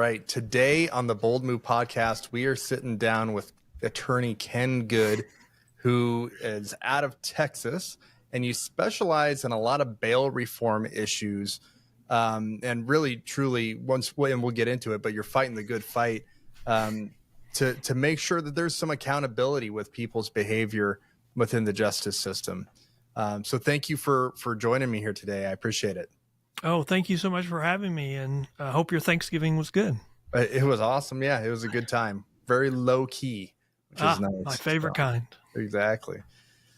right. Today on the Bold Move podcast, we are sitting down with attorney Ken Good, who is out of Texas, and you specialize in a lot of bail reform issues. And really, truly, and we'll get into it, but you're fighting the good fight to make sure that there's some accountability with people's behavior within the justice system. So thank you for joining me here today. I appreciate it. Oh, thank you so much for having me, and I hope your Thanksgiving was good. It was awesome. Yeah, it was a good time. Very low key, which is nice. My favorite kind. Exactly.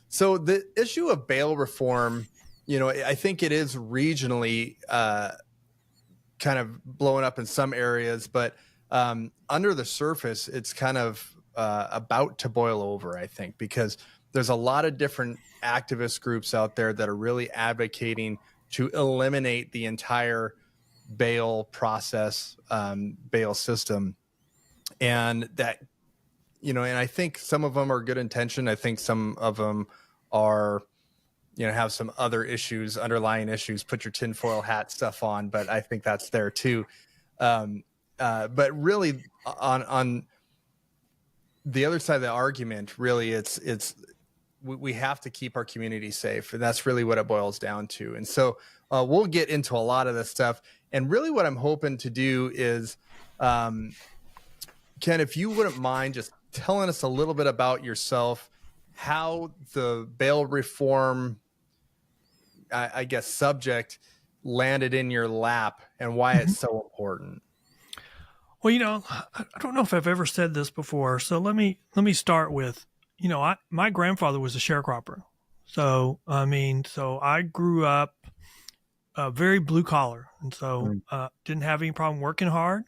So the issue of bail reform, I think it is regionally kind of blowing up in some areas, but under the surface, it's kind of about to boil over, I think, because there's a lot of different activist groups out there that are really advocating to eliminate the entire bail process, bail system. And that, and I think some of them are good intention. I think some of them are, have some other issues, underlying issues, put your tinfoil hat stuff on, but I think that's there too. But really on the other side of the argument, really we have to keep our community safe. And that's really what it boils down to. And so we'll get into a lot of this stuff. And really what I'm hoping to do is, Ken, if you wouldn't mind just telling us a little bit about yourself, how the bail reform, I guess, subject landed in your lap and why it's so important. Well, I don't know if I've ever said this before. So let me start with, my grandfather was a sharecropper. So, I grew up very blue collar. And so didn't have any problem working hard.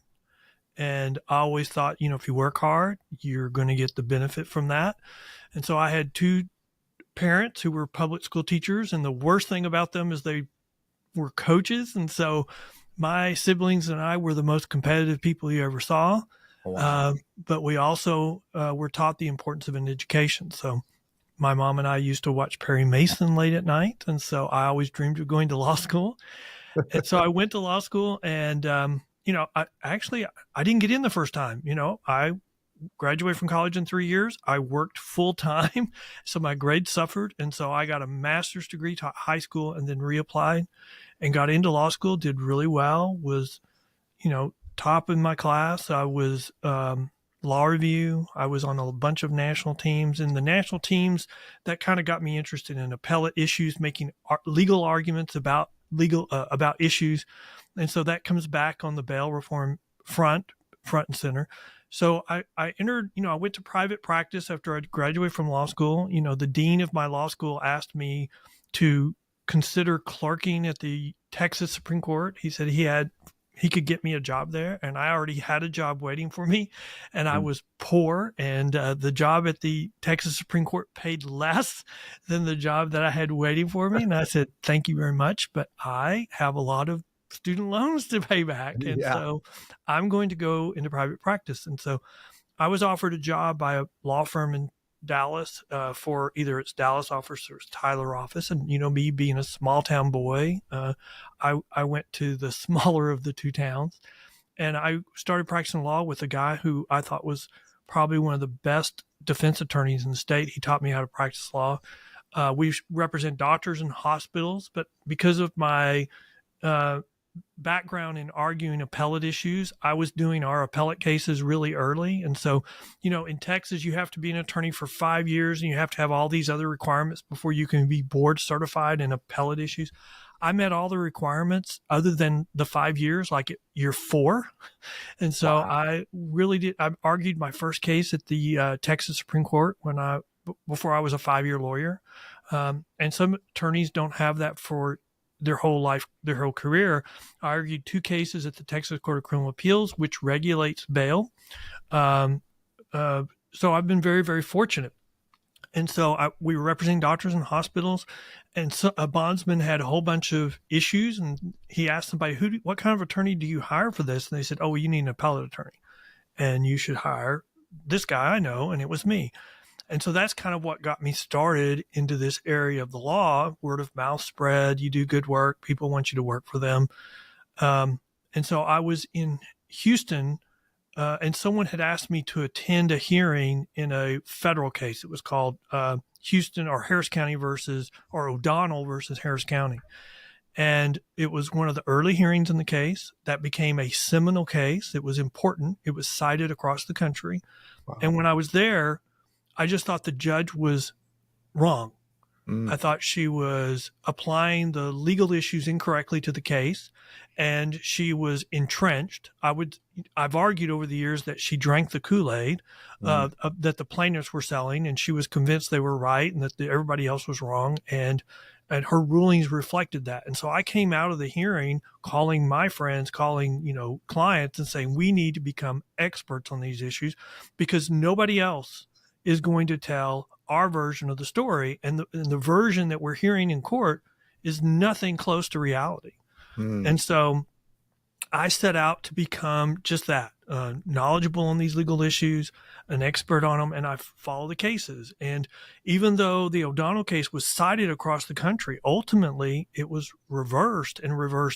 And I always thought, if you work hard, you're going to get the benefit from that. And so I had two parents who were public school teachers. And the worst thing about them is they were coaches. And so my siblings and I were the most competitive people you ever saw. Wow. But we also were taught the importance of an education. So my mom and I used to watch Perry Mason late at night. And so I always dreamed of going to law school. And so I went to law school and, I didn't get in the first time. I graduated from college in 3 years. I worked full time. So my grades suffered. And so I got a master's degree, taught high school, and then reapplied and got into law school, did really well, was, top in my class. I was law review. I was on a bunch of national teams, and the national teams that kind of got me interested in appellate issues, making legal arguments about issues. And so that comes back on the bail reform front and center. So I entered, I went to private practice after I graduated from law school. The dean of my law school asked me to consider clerking at the Texas Supreme Court. He said he could get me a job there, and I already had a job waiting for me, and I was poor, and the job at the Texas Supreme Court paid less than the job that I had waiting for me. And I said, thank you very much, but I have a lot of student loans to pay back. And so I'm going to go into private practice. And so I was offered a job by a law firm in Dallas for either its Dallas office or its Tyler office. And, me being a small town boy, I went to the smaller of the two towns, and I started practicing law with a guy who I thought was probably one of the best defense attorneys in the state. He taught me how to practice law. We represent doctors and hospitals, but because of my background in arguing appellate issues, I was doing our appellate cases really early. And so, in Texas, you have to be an attorney for 5 years, and you have to have all these other requirements before you can be board certified in appellate issues. I met all the requirements other than the 5 years, like at year 4. And so I really did. I argued my first case at the Texas Supreme Court before I was a 5-year lawyer. And some attorneys don't have that for their whole life, their whole career. I argued 2 cases at the Texas Court of Criminal Appeals, which regulates bail. So I've been very, very fortunate. And so we were representing doctors and hospitals, and so a bondsman had a whole bunch of issues, and he asked somebody, what kind of attorney do you hire for this? And they said, oh, well, you need an appellate attorney, and you should hire this guy I know, and it was me. And so that's kind of what got me started into this area of the law. Word of mouth spread, you do good work, people want you to work for them. And so I was in Houston, and someone had asked me to attend a hearing in a federal case. It was called Houston or Harris County or O'Donnell versus Harris County. And it was one of the early hearings in the case that became a seminal case. It was important. It was cited across the country. Wow. And when I was there, I just thought the judge was wrong. I thought she was applying the legal issues incorrectly to the case, and she was entrenched. I've argued over the years that she drank the Kool-Aid that the plaintiffs were selling, and she was convinced they were right and that everybody else was wrong. And her rulings reflected that. And so I came out of the hearing calling my friends, calling, clients and saying, we need to become experts on these issues because nobody else is going to tell our version of the story. And the version that we're hearing in court is nothing close to reality. And so I set out to become just that, knowledgeable on these legal issues, an expert on them, and I follow the cases. And even though the O'Donnell case was cited across the country, ultimately it was reversed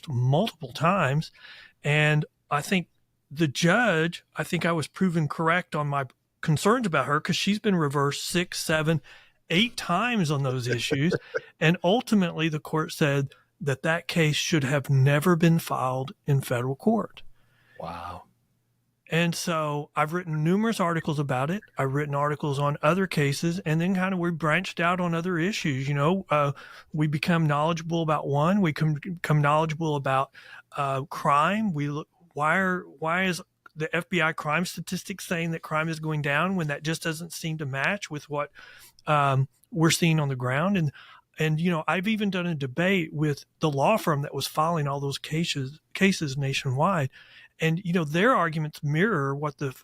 multiple times. And I think I was proven correct on my concerns about her because she's been reversed 6, 7, 8 times on those issues. And ultimately the court said that case should have never been filed in federal court. Wow. And so I've written numerous articles about it. I've written articles on other cases, and then we branched out on other issues. We become knowledgeable about one. We become knowledgeable about crime. Why is the FBI crime statistics saying that crime is going down when that just doesn't seem to match with what we're seeing on the ground? And I've even done a debate with the law firm that was filing all those cases nationwide. And, their arguments mirror what the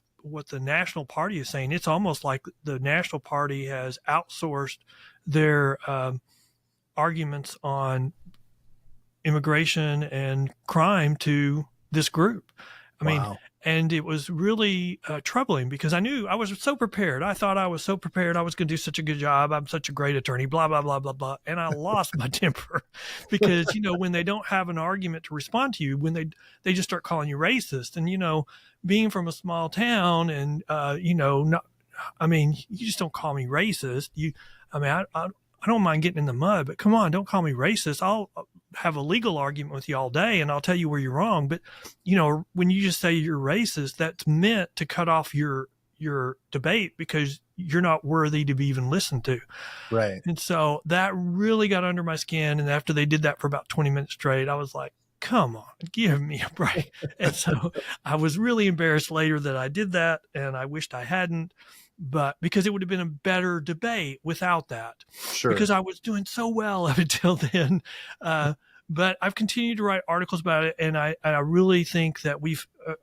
national party is saying. It's almost like the national party has outsourced their arguments on immigration and crime to this group. I mean, and it was really troubling because I knew I was so prepared. I thought I was so prepared. I was going to do such a good job. I'm such a great attorney, blah, blah, blah, blah, blah. And I lost my temper because, when they don't have an argument to respond to you, when they just start calling you racist and, being from a small town and, you just don't call me racist. I don't mind getting in the mud, but come on, don't call me racist. I'll have a legal argument with you all day and I'll tell you where you're wrong. But, when you just say you're racist, that's meant to cut off your debate because you're not worthy to be even listened to. Right. And so that really got under my skin. And after they did that for about 20 minutes straight, I was like, come on, give me a break. And so I was really embarrassed later that I did that. And I wished I hadn't. But because it would have been a better debate without that. Sure. Because I was doing so well up until then. But I've continued to write articles about it. And I really think that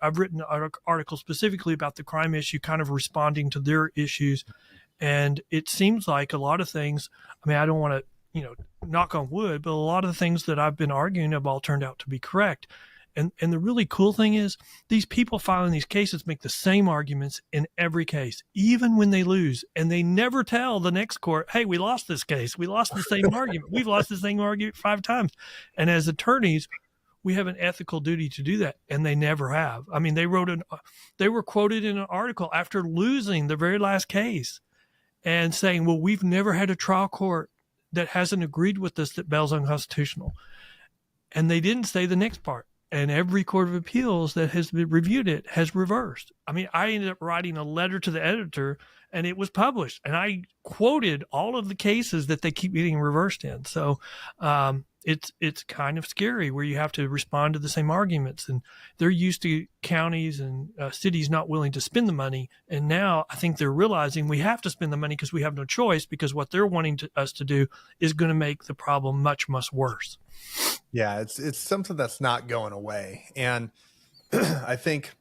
I've written articles specifically about the crime issue, kind of responding to their issues. And it seems like a lot of things, I don't want to, knock on wood, but a lot of the things that I've been arguing have all turned out to be correct. And the really cool thing is these people filing these cases make the same arguments in every case, even when they lose. And they never tell the next court, hey, we lost this case. We lost the same argument. We've lost the same argument 5 times. And as attorneys, we have an ethical duty to do that. And they never have. They were quoted in an article after losing the very last case and saying, well, we've never had a trial court that hasn't agreed with us that bail's unconstitutional. And they didn't say the next part. And every court of appeals that has reviewed it has reversed. I ended up writing a letter to the editor and it was published. And I quoted all of the cases that they keep getting reversed in. So it's kind of scary where you have to respond to the same arguments. And they're used to counties and cities not willing to spend the money. And now I think they're realizing we have to spend the money because we have no choice because what they're wanting us to do is going to make the problem much, much worse. Yeah, it's something that's not going away. And I think,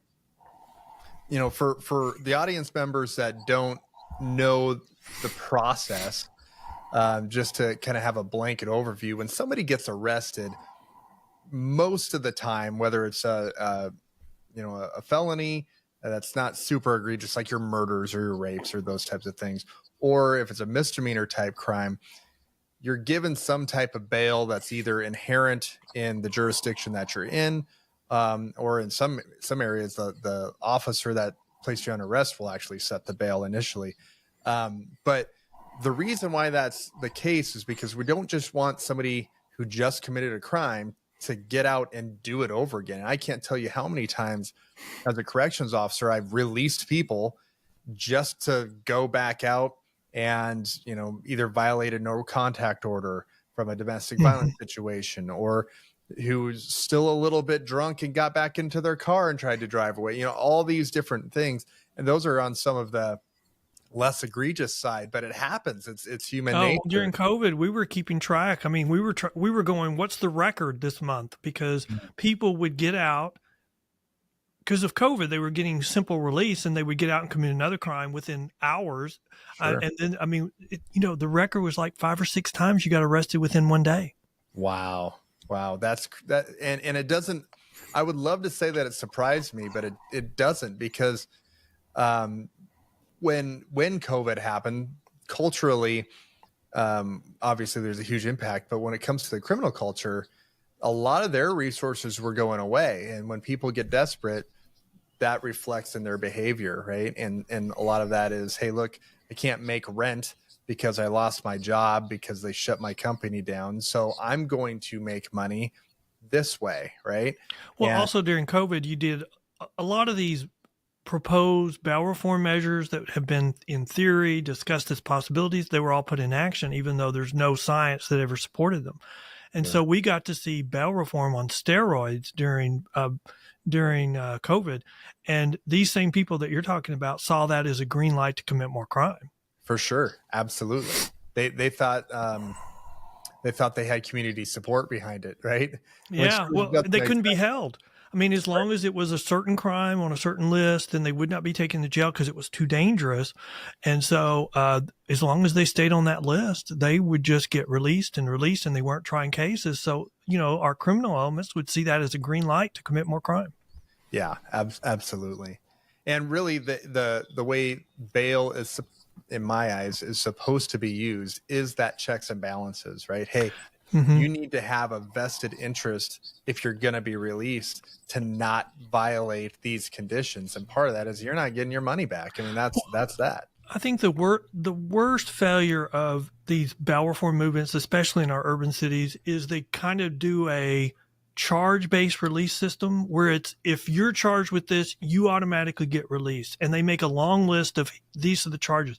for the audience members that don't know the process, just to kind of have a blanket overview, when somebody gets arrested, most of the time, whether it's a felony that's not super egregious, like your murders or your rapes or those types of things, or if it's a misdemeanor type crime, you're given some type of bail that's either inherent in the jurisdiction that you're in, or in some areas, the officer that placed you on arrest will actually set the bail initially. But the reason why that's the case is because we don't just want somebody who just committed a crime to get out and do it over again. And I can't tell you how many times as a corrections officer, I've released people just to go back out and, either violate a no contact order from a domestic violence situation, or who's still a little bit drunk and got back into their car and tried to drive away, all these different things. And those are on some of the less egregious side, but it happens. It's human nature. During COVID, we were keeping track. I mean, we were going, what's the record this month? Because people would get out because of COVID, they were getting simple release, and they would get out and commit another crime within hours. Sure. And then, I mean, the record was like 5 or 6 times you got arrested within one day. Wow. That's that. And it doesn't, I would love to say that it surprised me, but it doesn't, because, when COVID happened culturally, obviously there's a huge impact, but when it comes to the criminal culture, a lot of their resources were going away. And when people get desperate, that reflects in their behavior. Right. And a lot of that is, hey, look, I can't make rent because I lost my job because they shut my company down. So I'm going to make money this way. Right. Well, also during COVID, you did a lot of these proposed bail reform measures that have been in theory discussed as possibilities. They were all put in action, even though there's no science that ever supported them. And so we got to see bail reform on steroids during COVID. And these same people that you're talking about saw that as a green light to commit more crime. For sure. Absolutely. They thought they had community support behind it. Right. Yeah. Well, they couldn't be held. I mean, as long as it was a certain crime on a certain list, then they would not be taken to jail because it was too dangerous. And so as long as they stayed on that list, they would just get released, and they weren't trying cases. So, our criminal elements would see that as a green light to commit more crime. Yeah, absolutely. And really the way bail is, in my eyes, is supposed to be used is that checks and balances, right? Hey, you need to have a vested interest if you're going to be released to not violate these conditions. And part of that is you're not getting your money back. I mean, that's that. I think the worst failure of these bail reform movements, especially in our urban cities, is they kind of do a charge-based release system where it's, if you're charged with this, you automatically get released. And they make a long list of these are the charges.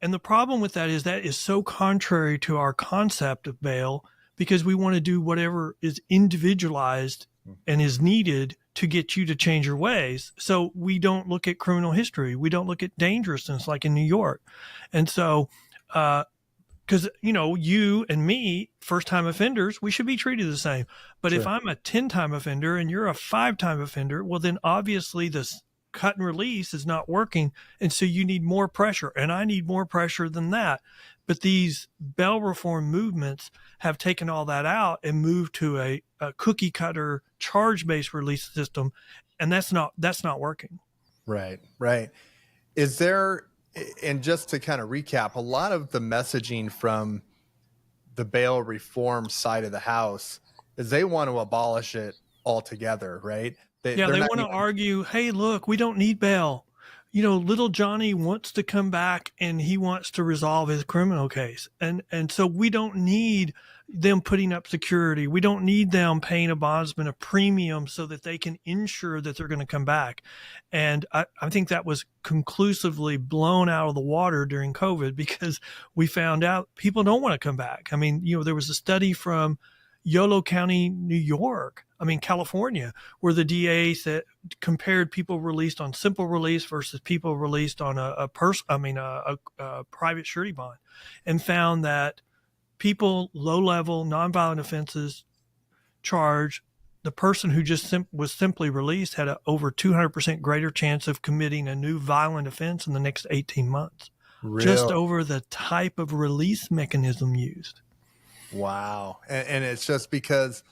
And the problem with that is so contrary to our concept of bail, because we want to do whatever is individualized and is needed to get you to change your ways. So we don't look at criminal history. We don't look at dangerousness like in New York. And so, because, you and me, first-time offenders, we should be treated the same. But if I'm a 10-time offender and you're a 5-time offender, well, then obviously this cut and release is not working. And so you need more pressure, and I need more pressure than that. But these bail reform movements have taken all that out and moved to a cookie cutter charge-based release system. And that's not working. Right. Is there, and just to kind of recap, a lot of the messaging from the bail reform side of the house is they want to abolish it altogether, right? They want to argue, hey, look, we don't need bail. Little Johnny wants to come back and he wants to resolve his criminal case. And so we don't need them putting up security. We don't need them paying a bondsman a premium so that they can ensure that they're going to come back. And I think that was conclusively blown out of the water during COVID, because we found out people don't want to come back. I mean, there was a study from Yolo County, California, where the DA compared people released on simple release versus people released on a private surety bond, and found that people low-level nonviolent offenses charged, the person who just was simply released had a over 200% greater chance of committing a new violent offense in the next 18 months, just over the type of release mechanism used. Wow. And it's just because,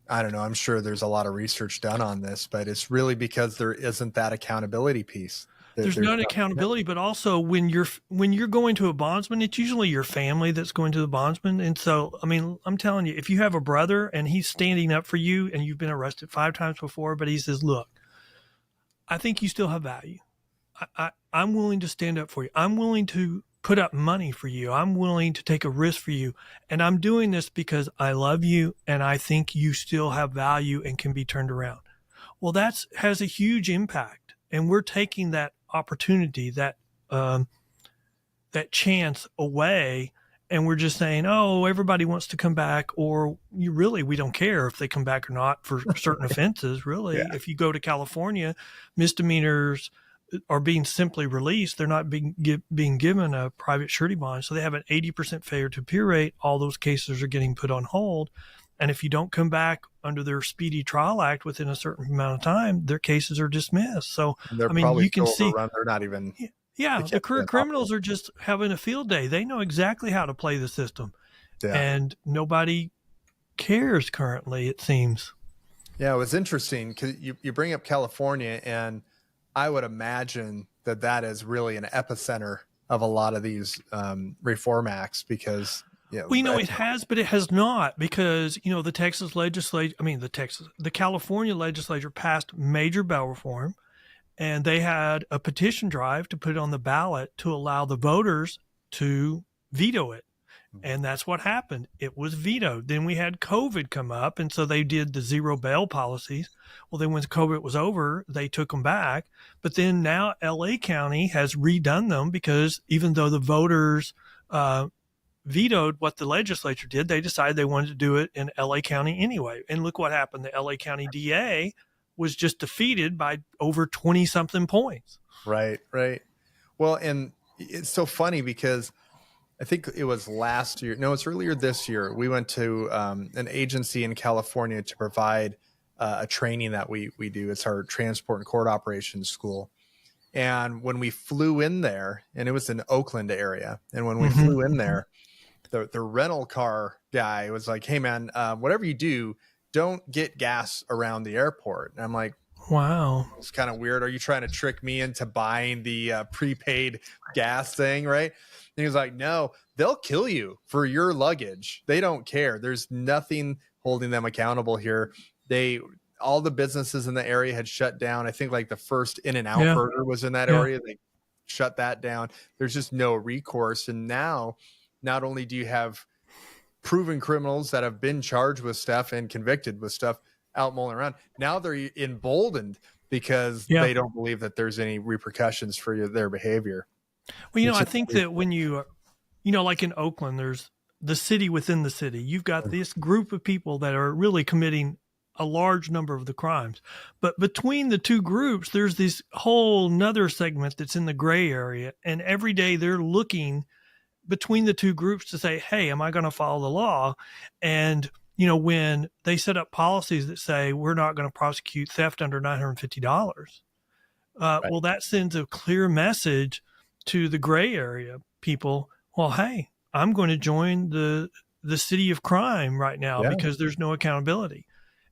I don't know, I'm sure there's a lot of research done on this, but it's really because there isn't that accountability piece. There's There's not accountability, but also when you're going to a bondsman, it's usually your family that's going to the bondsman. And so, I mean, I'm telling you, if you have a brother and he's standing up for you and you've been arrested 5 times before, but he says, look, I think you still have value. I'm willing to stand up for you. I'm willing to put up money for you. I'm willing to take a risk for you. And I'm doing this because I love you and I think you still have value and can be turned around. Well, that has a huge impact. And we're taking that opportunity, that chance away. And we're just saying, oh, everybody wants to come back, or we don't care if they come back or not for certain offenses. Really, yeah. if you go to California, misdemeanors are being simply released. They're not being given a private surety bond. So they have an 80% failure to appear rate. All those cases are getting put on hold. And if you don't come back under their Speedy Trial Act within a certain amount of time, their cases are dismissed. So, They're I mean, probably you can still see, overrun. They're not even. yeah, They the can't career be criminals are just having a field day. They know exactly how to play the system. Yeah. And nobody cares currently, it seems. Yeah, it was interesting because you bring up California, and I would imagine that is really an epicenter of a lot of these reform acts because, Well, it has, but it has not, because, the Texas legislature, the California legislature passed major bail reform, and they had a petition drive to put it on the ballot to allow the voters to veto it. And that's what happened. It was vetoed. Then we had COVID come up, and so they did the zero bail policies. Well, then when COVID was over, they took them back. But then now LA County has redone them because even though the voters vetoed what the legislature did, they decided they wanted to do it in LA County anyway. And look what happened. The LA County DA was just defeated by over 20-something points. Right. Well, and it's so funny because I think it was last year. No, it's earlier this year. We went to an agency in California to provide a training that we do. It's our transport and court operations school. And when we flew in there, and it was in Oakland area, and when we flew in there, the rental car guy was like, hey, man, whatever you do, don't get gas around the airport. And I'm like, wow, it's kind of weird. Are you trying to trick me into buying the prepaid gas thing? Right. And he was like, no, they'll kill you for your luggage. They don't care. There's nothing holding them accountable here. All the businesses in the area had shut down. I think like the first In-N-Out Burger was in that area. They shut that down. There's just no recourse. And now, not only do you have proven criminals that have been charged with stuff and convicted with stuff out mulling around, now they're emboldened because they don't believe that there's any repercussions for their behavior. Well, I think that when you like in Oakland, there's the city within the city. You've got this group of people that are really committing a large number of the crimes. But between the two groups, there's this whole nother segment that's in the gray area. And every day they're looking between the two groups to say, hey, am I going to follow the law? And, when they set up policies that say we're not going to prosecute theft under $950, well, that sends a clear message to the gray area people. Well, hey, I'm going to join the city of crime right now because there's no accountability.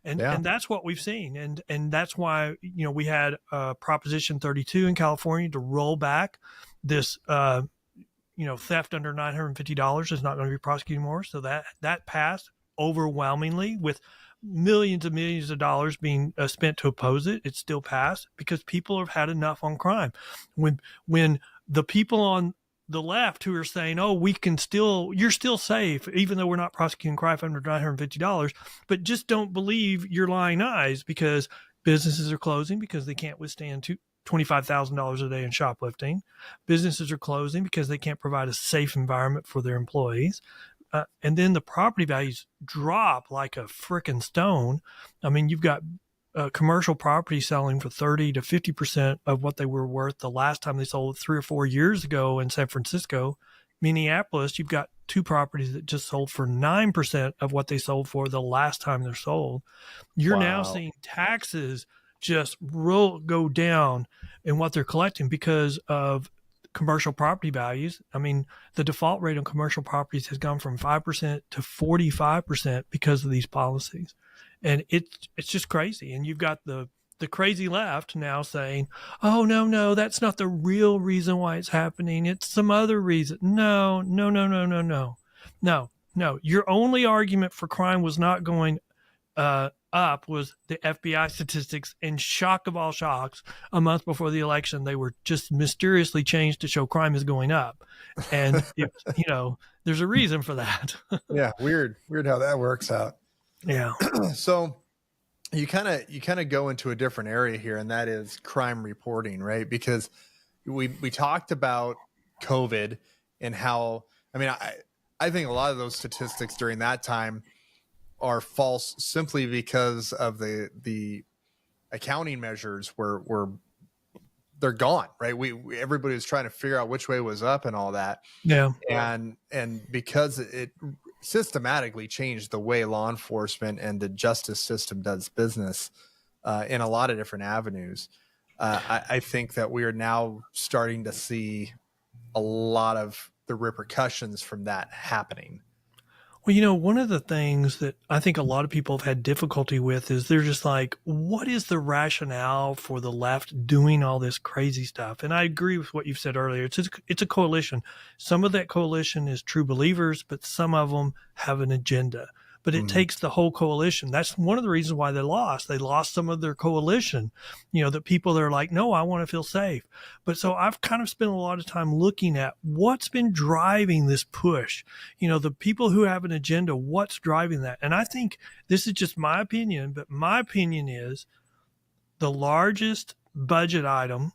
And that's what we've seen. And that's why, we had Proposition 32 in California to roll back this, theft under $950 is not going to be prosecuted anymore. So that passed overwhelmingly with millions and millions of dollars being spent to oppose it. It still passed because people have had enough on crime. When the people on the left who are saying, oh, you're still safe, even though we're not prosecuting crime under $950, but just don't believe your lying eyes because businesses are closing because they can't withstand $25,000 a day in shoplifting. Businesses are closing because they can't provide a safe environment for their employees. And then the property values drop like a frickin' stone. I mean, you've got commercial property selling for 30 to 50% of what they were worth the last time they sold 3 or 4 years ago in San Francisco. Minneapolis, you've got 2 properties that just sold for 9% of what they sold for the last time they're sold. You're now seeing taxes just go down in what they're collecting because of commercial property values. I mean, the default rate on commercial properties has gone from 5% to 45% because of these policies. And it's just crazy. And you've got the the crazy left now saying, oh, no, that's not the real reason why it's happening. It's some other reason. No. No. Your only argument for crime was not going up was the FBI statistics, and shock of all shocks, a month before the election, they were just mysteriously changed to show crime is going up. And, there's a reason for that. Yeah. Weird how that works out. Yeah. So you kind of go into a different area here, and that is crime reporting, right? Because we talked about COVID and how, I think a lot of those statistics during that time are false simply because of the accounting measures were they're gone, right? Everybody was trying to figure out which way was up and all that. Yeah. And because it systematically changed the way law enforcement and the justice system does business in a lot of different avenues. I think that we are now starting to see a lot of the repercussions from that happening. Well, one of the things that I think a lot of people have had difficulty with is they're just like, what is the rationale for the left doing all this crazy stuff? And I agree with what you've said earlier. It's a coalition. Some of that coalition is true believers, but some of them have an agenda. But it takes the whole coalition. That's one of the reasons why they lost. They lost some of their coalition, the people that are like, no, I want to feel safe. But so I've kind of spent a lot of time looking at what's been driving this push, the people who have an agenda, what's driving that. And I think this is just my opinion, but my opinion is the largest budget item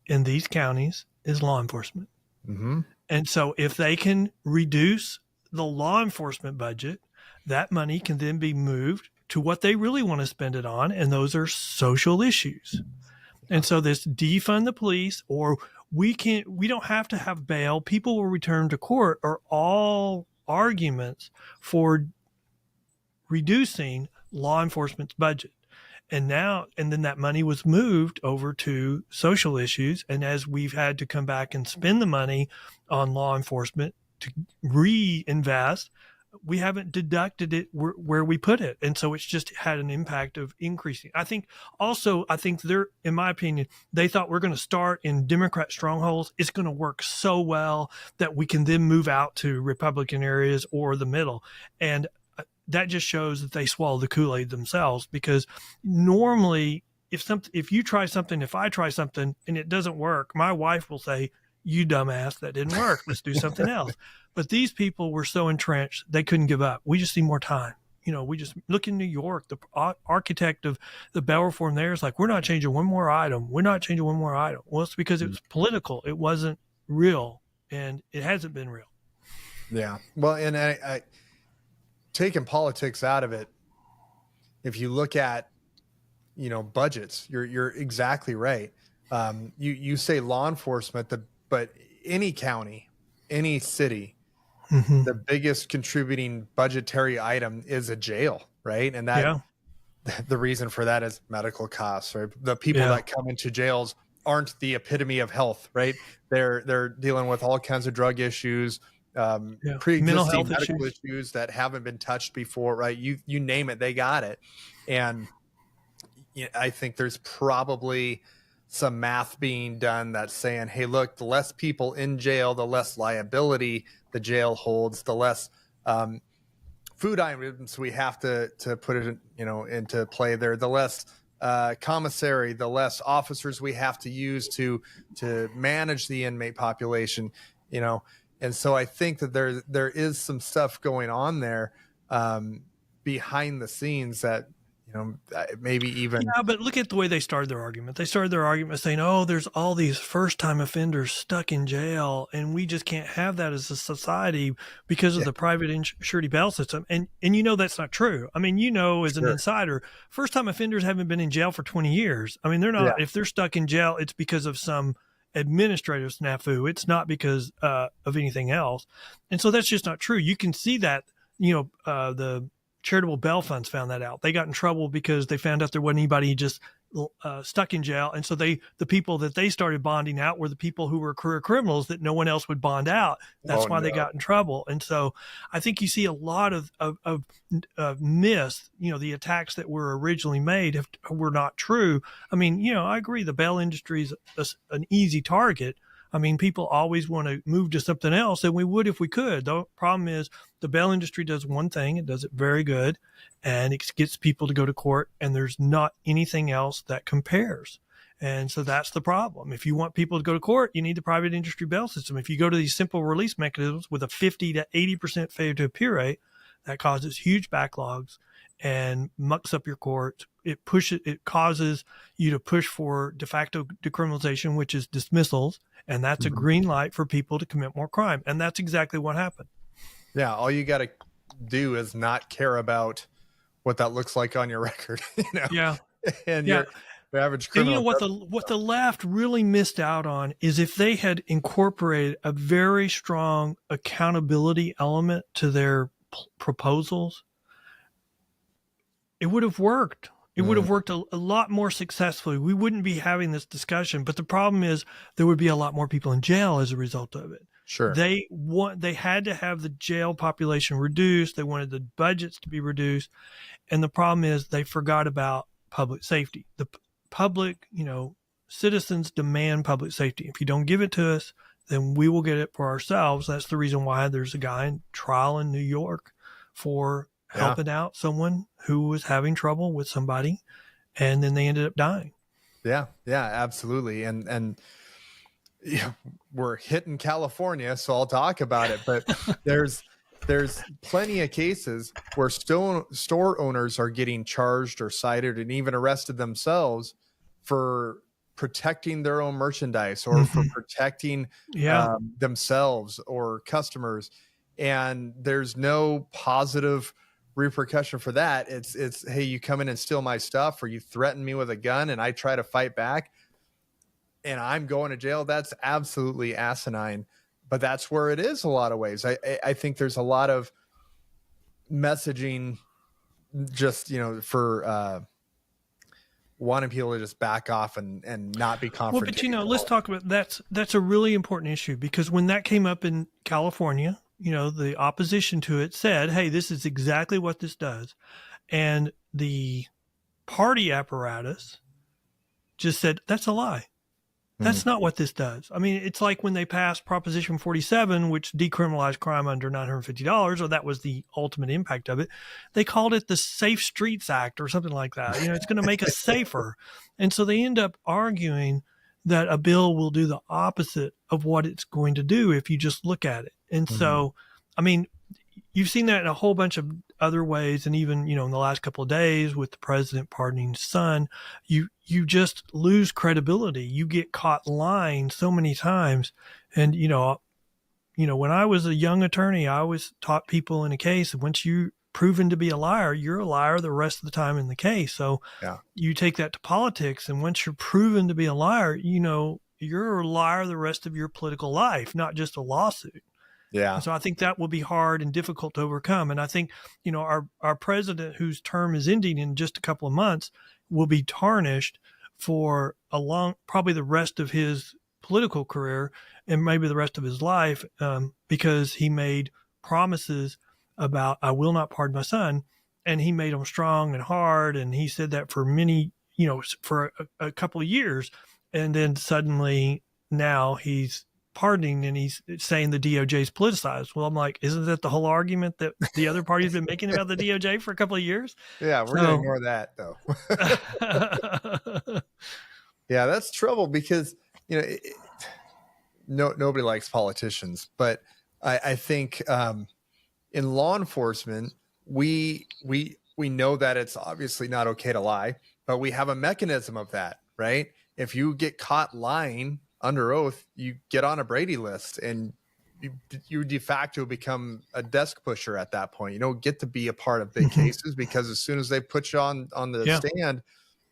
in these counties is law enforcement. Mm-hmm. And so if they can reduce the law enforcement budget, that money can then be moved to what they really want to spend it on, and those are social issues. And so this defund the police, or we don't have to have bail, people will return to court, are all arguments for reducing law enforcement's budget. And then that money was moved over to social issues. And as we've had to come back and spend the money on law enforcement to reinvest, we haven't deducted it where we put it. And so it's just had an impact of increasing. I think they're, in my opinion, they thought we're going to start in Democrat strongholds. It's going to work so well that we can then move out to Republican areas or the middle. And that just shows that they swallow the Kool-Aid themselves, because normally if I try something and it doesn't work, my wife will say, you dumbass, that didn't work. Let's do something else. But these people were so entrenched, they couldn't give up. We just need more time. We just look in New York, the architect of the bail reform there is like, we're not changing one more item. Well, it's because it was political. It wasn't real, and it hasn't been real. Yeah. Well, and I taking politics out of it, if you look at, budgets, you're exactly right. You say law enforcement, but any county, any city, the biggest contributing budgetary item is a jail, right? And that the reason for that is medical costs, right? The people that come into jails aren't the epitome of health, right? They're dealing with all kinds of drug issues, pre-existing medical issues that haven't been touched before, right? You name it, they got it. And I think there's probably some math being done that's saying, hey, look, the less people in jail, the less liability the jail holds, the less food items we have to put it into play there, the less commissary, the less officers we have to use to manage the inmate population, and so I think that there is some stuff going on there behind the scenes that maybe even. Yeah, but look at the way they started their argument. They started their argument saying, oh, there's all these first-time offenders stuck in jail, and we just can't have that as a society because of the private surety bail system. And that's not true. I mean, as an insider, first-time offenders haven't been in jail for 20 years. I mean, they're not. If they're stuck in jail, it's because of some administrative snafu. It's not because of anything else. And so that's just not true. You can see that, the charitable bail funds found that out. They got in trouble because they found out there wasn't anybody just stuck in jail. And so the people that they started bonding out were the people who were career criminals that no one else would bond out. That's Oh why they no. got in trouble. And so I think you see a lot of myths, the attacks that were originally made were not true. I mean, I agree the bail industry is an easy target. I mean, people always want to move to something else, and we would if we could. The problem is the bail industry does one thing. It does it very good, and it gets people to go to court, and there's not anything else that compares. And so that's the problem. If you want people to go to court, you need the private industry bail system. If you go to these simple release mechanisms with a 50 to 80% failure to appear rate, that causes huge backlogs and mucks up your court. It causes you to push for de facto decriminalization, which is dismissals. And that's a green light for people to commit more crime. And that's exactly what happened. Yeah. All you got to do is not care about what that looks like on your record, Yeah. and Yeah. your average And criminal. what the left really missed out on is if they had incorporated a very strong accountability element to their proposals, it would have worked. It would have worked a lot more successfully. We wouldn't be having this discussion. But the problem is there would be a lot more people in jail as a result of it. Sure. They had to have the jail population reduced. They wanted the budgets to be reduced. And the problem is they forgot about public safety. The public, citizens demand public safety. If you don't give it to us, then we will get it for ourselves. That's the reason why there's a guy in trial in New York for helping out someone who was having trouble with somebody, and then they ended up dying. Yeah, absolutely. And we're hitting California, so I'll talk about it. But there's plenty of cases where store owners are getting charged or cited and even arrested themselves for protecting their own merchandise or for protecting themselves or customers. And there's no positive repercussion for that. It's hey, you come in and steal my stuff, or you threaten me with a gun and I try to fight back and I'm going to jail. That's absolutely asinine, but that's where it is a lot of ways. I think there's a lot of messaging just, for wanting people to just back off and not be confrontational. Well, but let's talk about that's a really important issue, because when that came up in California, the opposition to it said, hey, this is exactly what this does. And the party apparatus just said, that's a lie. That's not what this does. I mean, it's like when they passed Proposition 47, which decriminalized crime under $950, or that was the ultimate impact of it. They called it the Safe Streets Act or something like that. It's going to make us safer. And so they end up arguing that a bill will do the opposite of what it's going to do if you just look at it. And so, I mean, you've seen that in a whole bunch of other ways. And even, in the last couple of days with the president pardoning his son, you just lose credibility. You get caught lying so many times. And, when I was a young attorney, I always taught people in a case, once you're proven to be a liar, you're a liar the rest of the time in the case. So you take that to politics. And once you're proven to be a liar, you're a liar the rest of your political life, not just a lawsuit. Yeah. And so I think that will be hard and difficult to overcome. And I think, our president, whose term is ending in just a couple of months, will be tarnished for probably the rest of his political career and maybe the rest of his life, because he made promises about, I will not pardon my son. And he made them strong and hard. And he said that for many, for a couple of years. And then suddenly now he's pardoning and he's saying the DOJ is politicized. Well, I'm like, isn't that the whole argument that the other party's been making about the DOJ for a couple of years? Yeah, we're going to ignore that though. Yeah, that's trouble because, nobody likes politicians, but I think in law enforcement, we know that it's obviously not okay to lie, but we have a mechanism of that, right? If you get caught lying under oath, you get on a Brady list and you de facto become a desk pusher at that point. You don't get to be a part of big cases because as soon as they put you on the stand,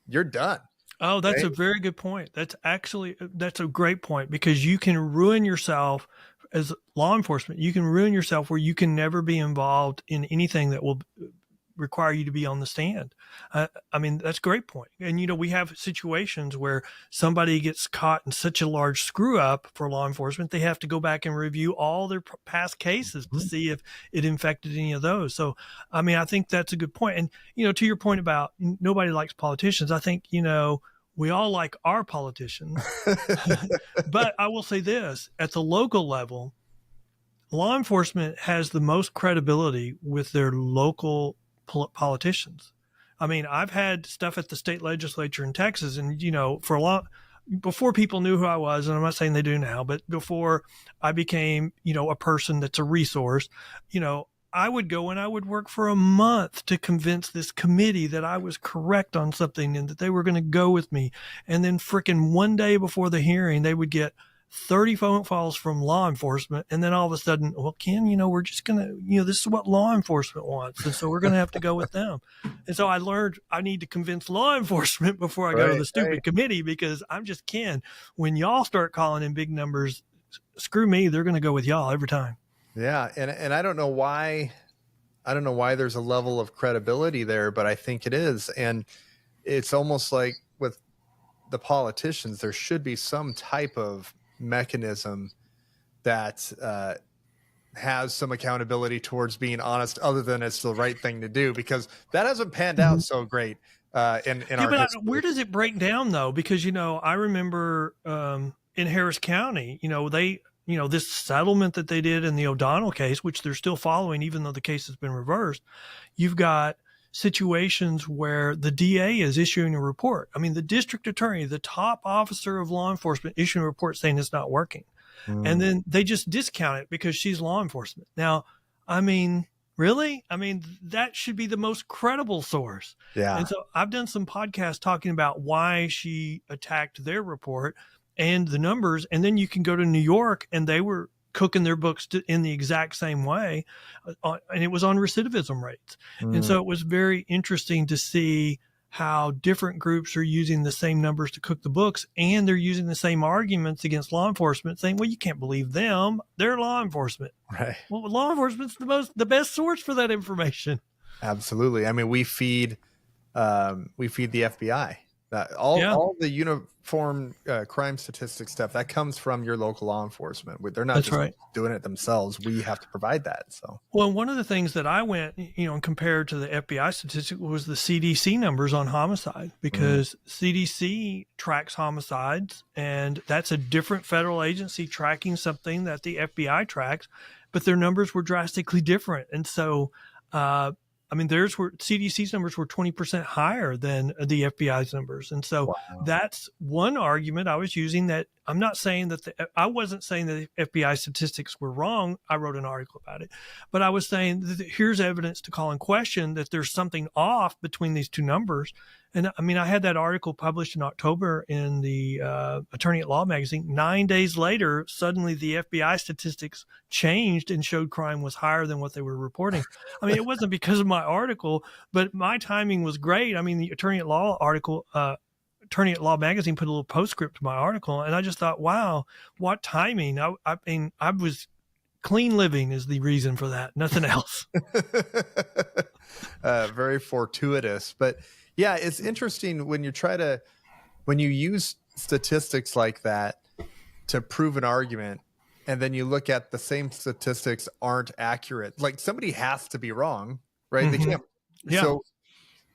you're done. Oh, that's a very good point. That's a great point, because you can ruin yourself as law enforcement. You can ruin yourself where you can never be involved in anything that will require you to be on the stand. I mean, that's a great point. And, we have situations where somebody gets caught in such a large screw up for law enforcement, they have to go back and review all their past cases to see if it infected any of those. So, I mean, I think that's a good point. And, to your point about nobody likes politicians, I think, we all like our politicians. But I will say this, at the local level, law enforcement has the most credibility with their local politicians. I mean, I've had stuff at the state legislature in Texas, and for a long before people knew who I was, and I'm not saying they do now, but before I became a person that's a resource, I would go and I would work for a month to convince this committee that I was correct on something and that they were going to go with me. And then frickin' one day before the hearing, they would get 30 phone calls from law enforcement. And then all of a sudden, well, Ken, we're just going to, this is what law enforcement wants. And so we're going to have to go with them. And so I learned I need to convince law enforcement before I go to the stupid committee, because I'm just Ken. When y'all start calling in big numbers, screw me, they're going to go with y'all every time. Yeah. And I don't know why there's a level of credibility there, but I think it is. And it's almost like with the politicians, there should be some type of mechanism that has some accountability towards being honest, other than it's the right thing to do, because that hasn't panned out so great in our history. Where does it break down though? Because, I remember in Harris County, they, this settlement that they did in the O'Donnell case, which they're still following, even though the case has been reversed, you've got situations where the DA is issuing a report. I mean, the district attorney, the top officer of law enforcement, issuing a report saying it's not working. And then they just discount it because she's law enforcement. Now, I mean, really? I mean, that should be the most credible source. Yeah. And so I've done some podcasts talking about why she attacked their report and the numbers. And then you can go to New York, and they were cooking their books in the exact same way. And it was on recidivism rates. And so it was very interesting to see how different groups are using the same numbers to cook the books, and they're using the same arguments against law enforcement, saying, well, you can't believe them. They're law enforcement. Right. Well, law enforcement's the best source for that information. Absolutely. I mean, we feed the FBI. All the uniform crime statistics stuff that comes from your local law enforcement. They're not doing it themselves. We have to provide that. So, well, one of the things that I went, and compared to the FBI statistic was the CDC numbers on homicide, because CDC tracks homicides, and that's a different federal agency tracking something that the FBI tracks, but their numbers were drastically different. And so, I mean, CDC's numbers were 20% higher than the FBI's numbers. And so that's one argument I was using, that I'm not saying that I wasn't saying that the FBI statistics were wrong. I wrote an article about it, but I was saying that here's evidence to call in question that there's something off between these two numbers. And I mean, I had that article published in October in the Attorney at Law magazine. 9 days later, suddenly the FBI statistics changed and showed crime was higher than what they were reporting. I mean, it wasn't because of my article, but my timing was great. I mean, the Attorney at Law article, Attorney at Law magazine put a little postscript to my article, and I just thought, wow, what timing. I mean, I was clean living is the reason for that, nothing else. Very fortuitous, but yeah, it's interesting when you use statistics like that to prove an argument, and then you look at the same statistics aren't accurate. Like, somebody has to be wrong, right? They can't. Yeah. So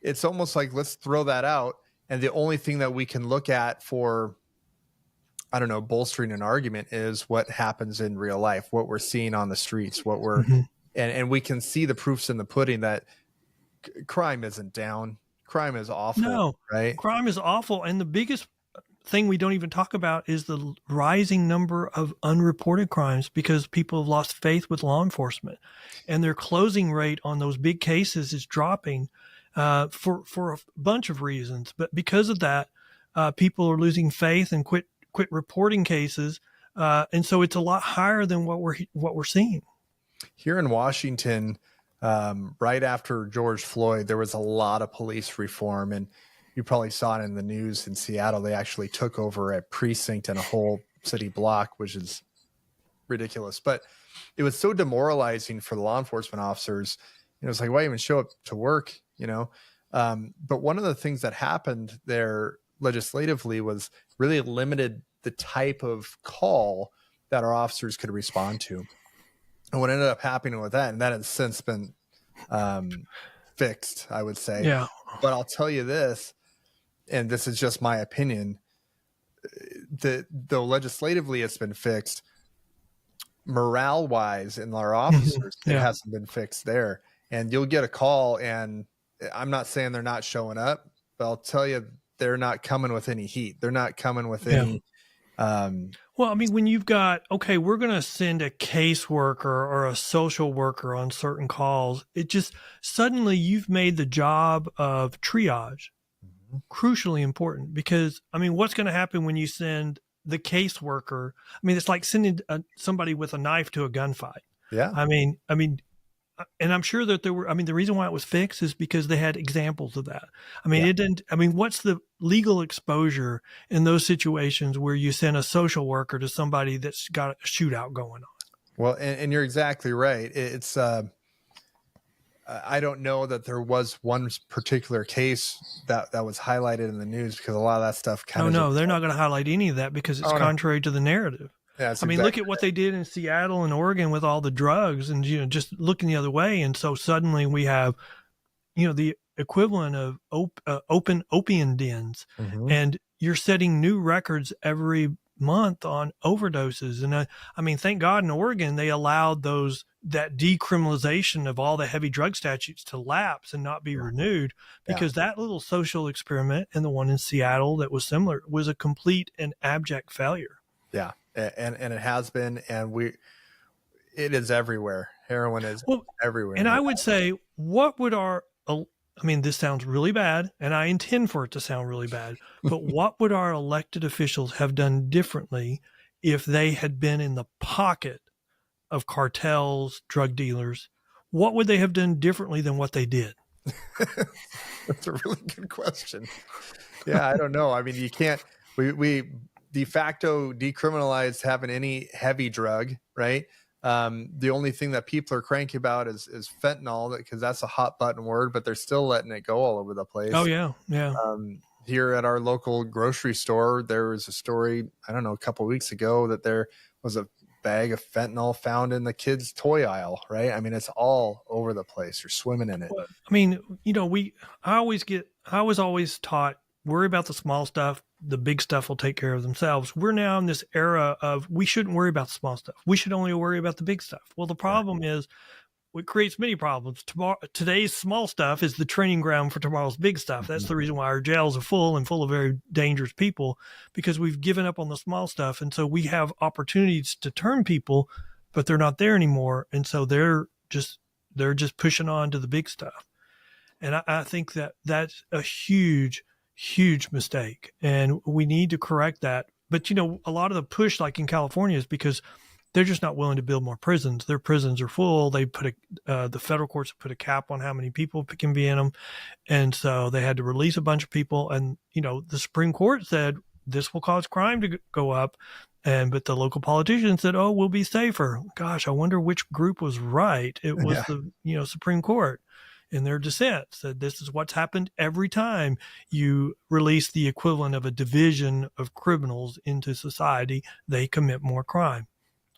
it's almost like, let's throw that out. And the only thing that we can look at for, I don't know, bolstering an argument is what happens in real life, what we're seeing on the streets, what we're, and we can see the proofs in the pudding that crime isn't down. Crime is awful. No, right? Crime is awful. And the biggest thing we don't even talk about is the rising number of unreported crimes, because people have lost faith with law enforcement, and their closing rate on those big cases is dropping for a bunch of reasons. But because of that, people are losing faith and quit reporting cases. And so it's a lot higher than what we're seeing. Here in Washington, right after George Floyd, there was a lot of police reform, and you probably saw it in the news in Seattle. They actually took over a precinct and a whole city block, which is ridiculous. But it was so demoralizing for the law enforcement officers. it's like, why even show up to work? But one of the things that happened there legislatively was really limited the type of call that our officers could respond to. And what ended up happening with that, and that has since been fixed, I would say. Yeah. But I'll tell you this, and this is just my opinion, though legislatively it's been fixed, morale wise in our officers, it hasn't been fixed there. And you'll get a call, and I'm not saying they're not showing up, but I'll tell you, they're not coming with any heat. They're not coming with any. Well, I mean, when you've got, okay, we're going to send a caseworker or a social worker on certain calls, it just suddenly you've made the job of triage crucially important, because, I mean, what's going to happen when you send the caseworker? I mean, it's like sending somebody with a knife to a gunfight. Yeah. I mean, and I'm sure that the reason why it was fixed is because they had examples of that. I mean, It didn't, what's the legal exposure in those situations where you send a social worker to somebody that's got a shootout going on? Well, and you're exactly right. It's, I don't know that there was one particular case that was highlighted in the news, because a lot of that stuff kind of. No, they're not going to highlight any of that because it's contrary to the narrative. Yeah, look at what they did in Seattle and Oregon with all the drugs, and just looking the other way. And so suddenly we have, the equivalent of open opium dens, and you're setting new records every month on overdoses. And thank God in Oregon they allowed that decriminalization of all the heavy drug statutes to lapse and not be renewed, because that little social experiment and the one in Seattle that was similar was a complete and abject failure. Yeah. And it has been, and it is everywhere. Heroin is everywhere. And I would say, this sounds really bad, and I intend for it to sound really bad, but what would our elected officials have done differently if they had been in the pocket of cartels, drug dealers? What would they have done differently than what they did? That's a really good question. Yeah, I don't know. I mean, you can't, we de facto decriminalized having any heavy drug, right? The only thing that people are cranky about is fentanyl, because that's a hot button word, but they're still letting it go all over the place. Oh yeah. Here at our local grocery store, there was a story, I don't know, a couple of weeks ago, that there was a bag of fentanyl found in the kids' toy aisle, right? I mean, it's all over the place. You're swimming in it. I mean, I was always taught, worry about the small stuff. The big stuff will take care of themselves. We're now in this era of, we shouldn't worry about the small stuff. We should only worry about the big stuff. Well, the problem is, it creates many problems. Today's small stuff is the training ground for tomorrow's big stuff. That's the reason why our jails are full of very dangerous people, because we've given up on the small stuff. And so we have opportunities to turn people, but they're not there anymore. And so they're just pushing on to the big stuff. And I think that that's a huge mistake, and we need to correct that. But a lot of the push, like in California, is because they're just not willing to build more prisons. Their prisons are full. They put the federal courts put a cap on how many people can be in them, and so they had to release a bunch of people. And the Supreme Court said this will cause crime to go up, but the local politicians said, "Oh, we'll be safer." Gosh, I wonder which group was right. It was the Supreme Court, in their dissent, said this is what's happened every time you release the equivalent of a division of criminals into society. They commit more crime.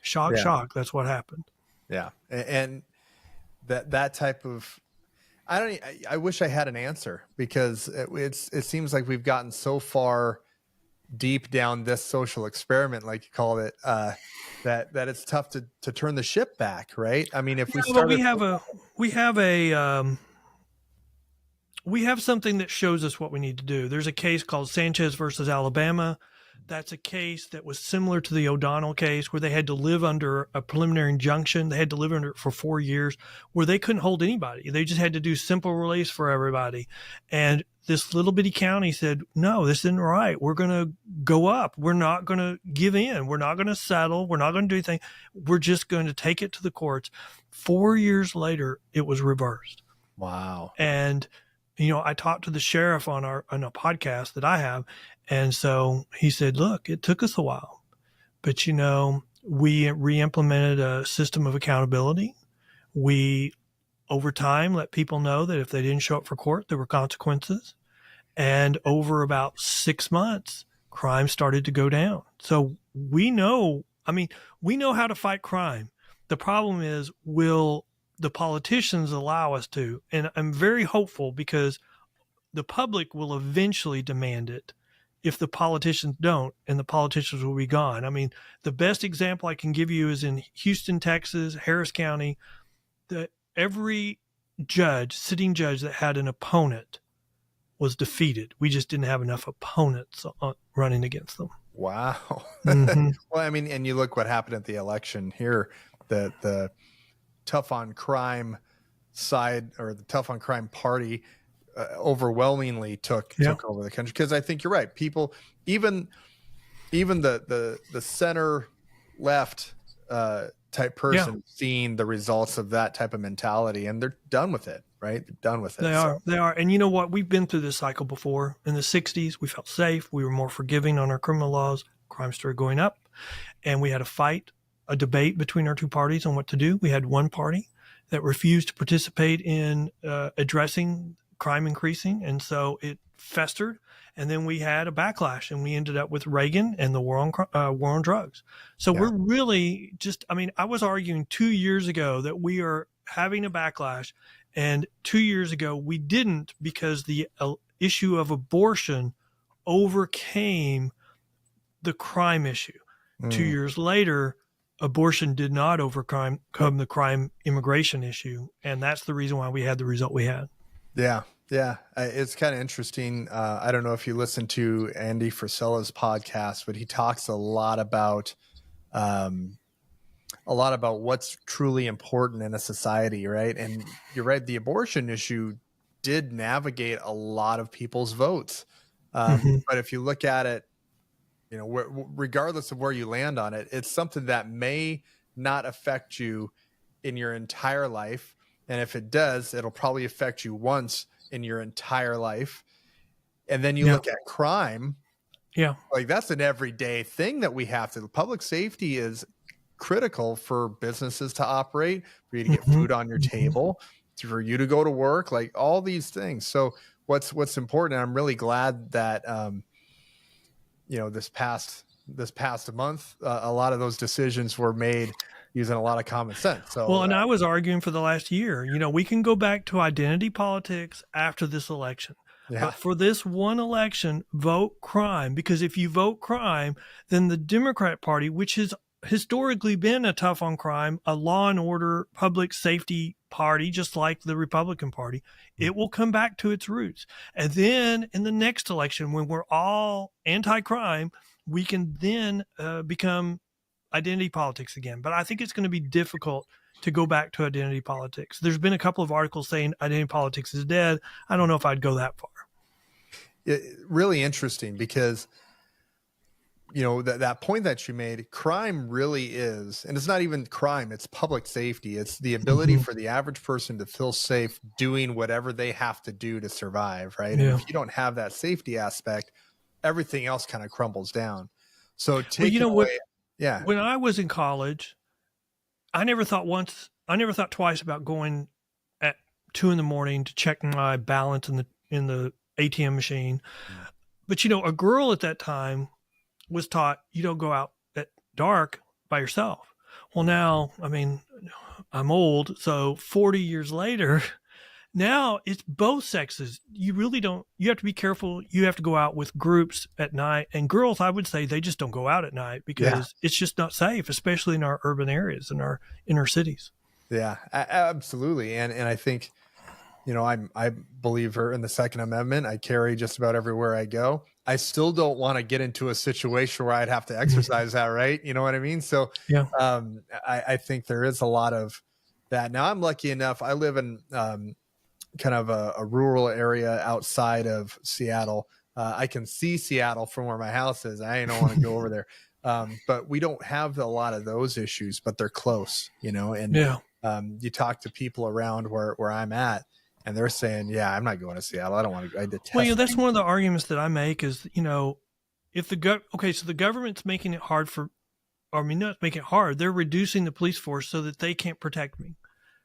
Shock. That's what happened. Yeah. And that type of, I wish I had an answer, because it seems like we've gotten so far deep down this social experiment, like you called it, that it's tough to turn the ship back, right? I mean, if we we have something that shows us what we need to do. There's a case called Sanchez versus Alabama. That's a case that was similar to the O'Donnell case, where they had to live under a preliminary injunction. They had to live under it for 4 years, where they couldn't hold anybody. They just had to do simple release for everybody. And this little bitty county said, no, this isn't right. We're going to go up. We're not going to give in. We're not going to settle. We're not going to do anything. We're just going to take it to the courts. 4 years later, it was reversed. Wow. And I talked to the sheriff on a podcast that I have. And so he said, look, it took us a while, but we re-implemented a system of accountability. We over time let people know that if they didn't show up for court, there were consequences. And over about 6 months, crime started to go down. So we know how to fight crime. The problem is, will the politicians allow us to? And I'm very hopeful, because the public will eventually demand it if the politicians don't, and the politicians will be gone. I mean, the best example I can give you is in Houston, Texas, Harris County, that every sitting judge that had an opponent was defeated. We just didn't have enough opponents running against them. Wow. Mm-hmm. Well, I mean, and you look what happened at the election here, the tough on crime side, or the tough on crime party, overwhelmingly took over the country. Because I think you're right. People, even the center left type person, seeing the results of that type of mentality, and they're done with it. Right? They're done with it. They are. And you know what? We've been through this cycle before. In the 60s, we felt safe. We were more forgiving on our criminal laws. Crime started going up. And we had a debate between our two parties on what to do. We had one party that refused to participate in addressing crime increasing. And so it festered. And then we had a backlash, and we ended up with Reagan and the war on drugs. So we're really I was arguing 2 years ago that we are having a backlash. And 2 years ago, we didn't, because the issue of abortion overcame the crime issue. 2 years later, abortion did not overcome the crime immigration issue. And that's the reason why we had the result we had. Yeah. Yeah. It's kind of interesting. I don't know if you listen to Andy Frisella's podcast, but he talks a lot about what's truly important in a society, right? And you're right, the abortion issue did navigate a lot of people's votes. But if you look at it, regardless of where you land on it, it's something that may not affect you in your entire life. And if it does, it'll probably affect you once in your entire life. And then you look at crime. Yeah. Like, that's an everyday thing that we have to. Public safety is critical for businesses to operate, for you to get food on your table, for you to go to work, like all these things. So what's important, and I'm really glad that this past month, a lot of those decisions were made using a lot of common sense. So and I was arguing for the last year, we can go back to identity politics after this election. But for this one election, vote crime, because if you vote crime, then the Democrat Party, which has historically been a tough on crime, a law and order, public safety party, just like the Republican Party, it will come back to its roots. And then in the next election, when we're all anti-crime, we can then become identity politics again. But I think it's going to be difficult to go back to identity politics. There's been a couple of articles saying identity politics is dead. I don't know if I'd go that far. Really interesting, because that point that you made, crime really is, and it's not even crime, it's public safety. It's the ability for the average person to feel safe doing whatever they have to do to survive, right? And if you don't have that safety aspect, everything else kind of crumbles down. So when I was in college, I never thought twice about going at 2 a.m. to check my balance in the ATM machine. But a girl at that time was taught you don't go out at dark by yourself. Well, now, I'm old, so 40 years later, now it's both sexes. You really don't, you have to be careful. You have to go out with groups at night. And girls, I would say, they just don't go out at night because it's just not safe, especially in our urban areas and our inner cities. Yeah, absolutely. And I think, I believe her in the Second Amendment. I carry just about everywhere I go. I still don't want to get into a situation where I'd have to exercise that, right? You know what I mean? So I think there is a lot of that. Now, I'm lucky enough. I live in kind of a rural area outside of Seattle. I can see Seattle from where my house is. I don't want to go over there. But we don't have a lot of those issues, but they're close, and you talk to people around where I'm at, and they're saying, I'm not going to Seattle. I don't want to. I detest. Well, that's one of the arguments that I make is, if so the government's making it hard not making it hard. They're reducing the police force so that they can't protect me.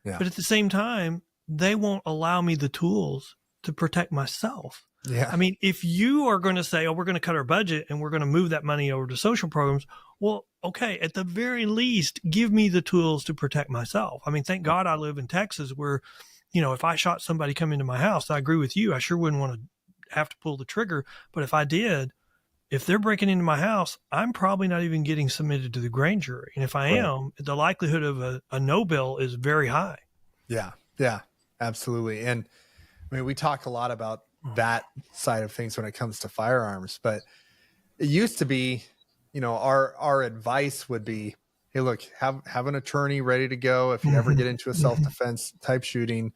Yeah. But at the same time, they won't allow me the tools to protect myself. Yeah. I mean, if you are going to say, oh, we're going to cut our budget and we're going to move that money over to social programs, well, okay, at the very least, give me the tools to protect myself. I mean, thank God I live in Texas where, if I shot somebody come into my house, I agree with you. I sure wouldn't want to have to pull the trigger. But if I did, if they're breaking into my house, I'm probably not even getting submitted to the grand jury. And if I am, the likelihood of a no bill is very high. Yeah. Yeah, absolutely. And I mean, we talk a lot about that side of things when it comes to firearms, but it used to be, our advice would be, hey, look, have an attorney ready to go. If you ever get into a self-defense type shooting,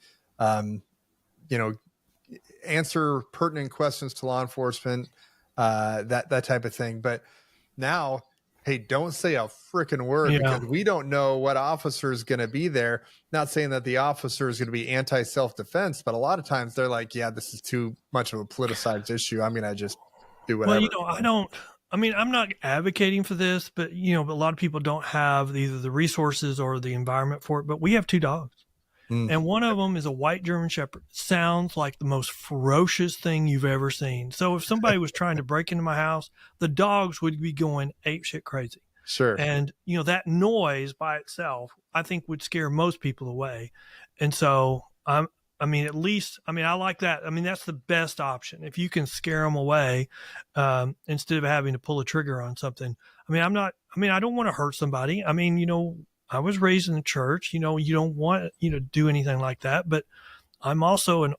answer pertinent questions to law enforcement, that type of thing. But now, hey, don't say a freaking word because we don't know what officer is going to be there. Not saying that the officer is going to be anti-self-defense, but a lot of times they're like, yeah, this is too much of a politicized issue. I'm going to just do whatever. Well, I'm not advocating for this, but a lot of people don't have either the resources or the environment for it, but we have 2 dogs. And one of them is a white German Shepherd. Sounds like the most ferocious thing you've ever seen. So if somebody was trying to break into my house, the dogs would be going apeshit crazy. Sure. And, that noise by itself, I think would scare most people away. And so I like that. I mean, that's the best option. If you can scare them away, instead of having to pull a trigger on something. I don't want to hurt somebody. I mean, I was raised in the church, you don't want, to do anything like that. But I'm also an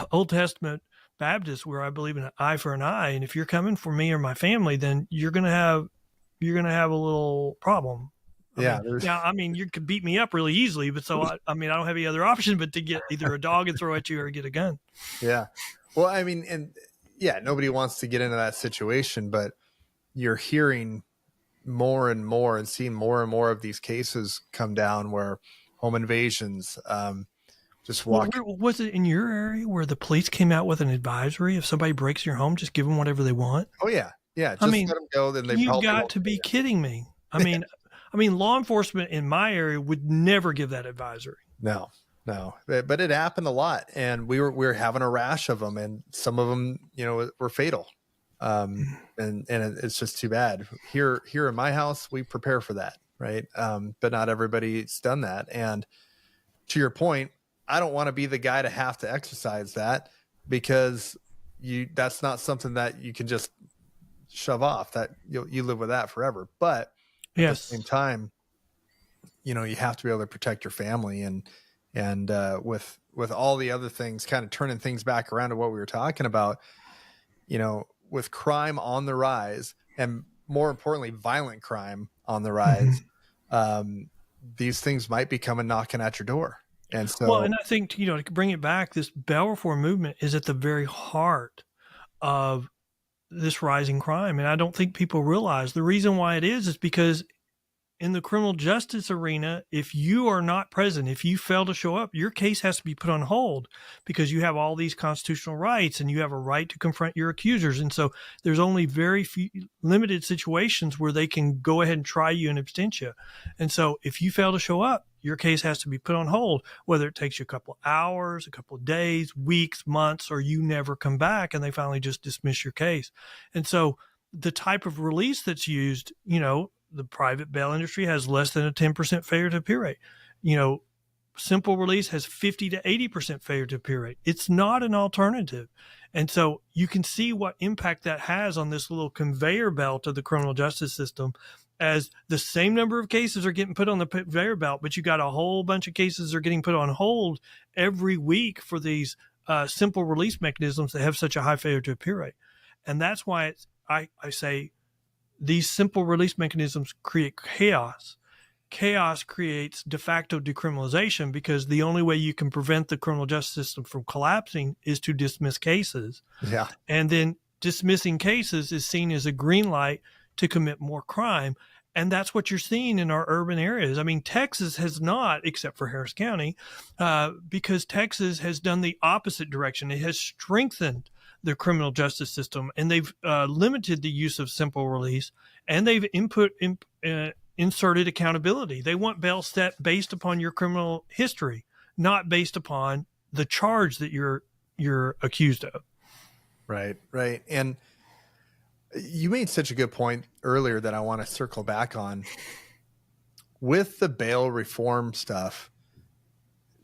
Old Testament Baptist where I believe in an eye for an eye. And if you're coming for me or my family, then you're going to have a little problem. You could beat me up really easily, but so I don't have any other option but to get either a dog and throw at you or get a gun. Yeah. Well, I mean, nobody wants to get into that situation, but you're hearing more and more and seeing more and more of these cases come down where home invasions, was it in your area where the police came out with an advisory? If somebody breaks your home, just give them whatever they want. Oh yeah. Yeah. Just let them go. Then they you got to be kidding me. I mean, law enforcement in my area would never give that advisory. No, but it happened a lot, and we were having a rash of them, and some of them, were fatal. And it's just too bad. Here in my house, we prepare for that, right? But not everybody's done that. And to your point, I don't want to be the guy to have to exercise that because that's not something that you can just shove off. That you live with that forever. But at the same time, you have to be able to protect your family and with all the other things, kind of turning things back around to what we were talking about, with crime on the rise and more importantly, violent crime on the rise, these things might be coming knocking at your door. And so, and I think, to bring it back, this bail reform movement is at the very heart of this rising crime. And I don't think people realize the reason why it is because in the criminal justice arena, if you are not present, if you fail to show up, your case has to be put on hold because you have all these constitutional rights and you have a right to confront your accusers. And so there's only very few limited situations where they can go ahead and try you in absentia. And so if you fail to show up, your case has to be put on hold, whether it takes you a couple of hours, a couple of days, weeks, months, or you never come back and they finally just dismiss your case. And so the type of release that's used, the private bail industry has less than a 10% failure to appear rate. Simple release has 50 to 80% failure to appear rate. It's not an alternative. And so you can see what impact that has on this little conveyor belt of the criminal justice system, as the same number of cases are getting put on the conveyor belt, but you got a whole bunch of cases are getting put on hold every week for these simple release mechanisms that have such a high failure to appear rate. And that's why I say these simple release mechanisms create chaos. Chaos creates de facto decriminalization because the only way you can prevent the criminal justice system from collapsing is to dismiss cases. Yeah. And then dismissing cases is seen as a green light to commit more crime. And that's what you're seeing in our urban areas. I mean, Texas has not, except for Harris County, because Texas has done the opposite direction. It has strengthened the criminal justice system, and they've limited the use of simple release, and they've inserted accountability. They want bail set based upon your criminal history, not based upon the charge that you're accused of. Right, right. And you made such a good point earlier that I want to circle back on. With the bail reform stuff,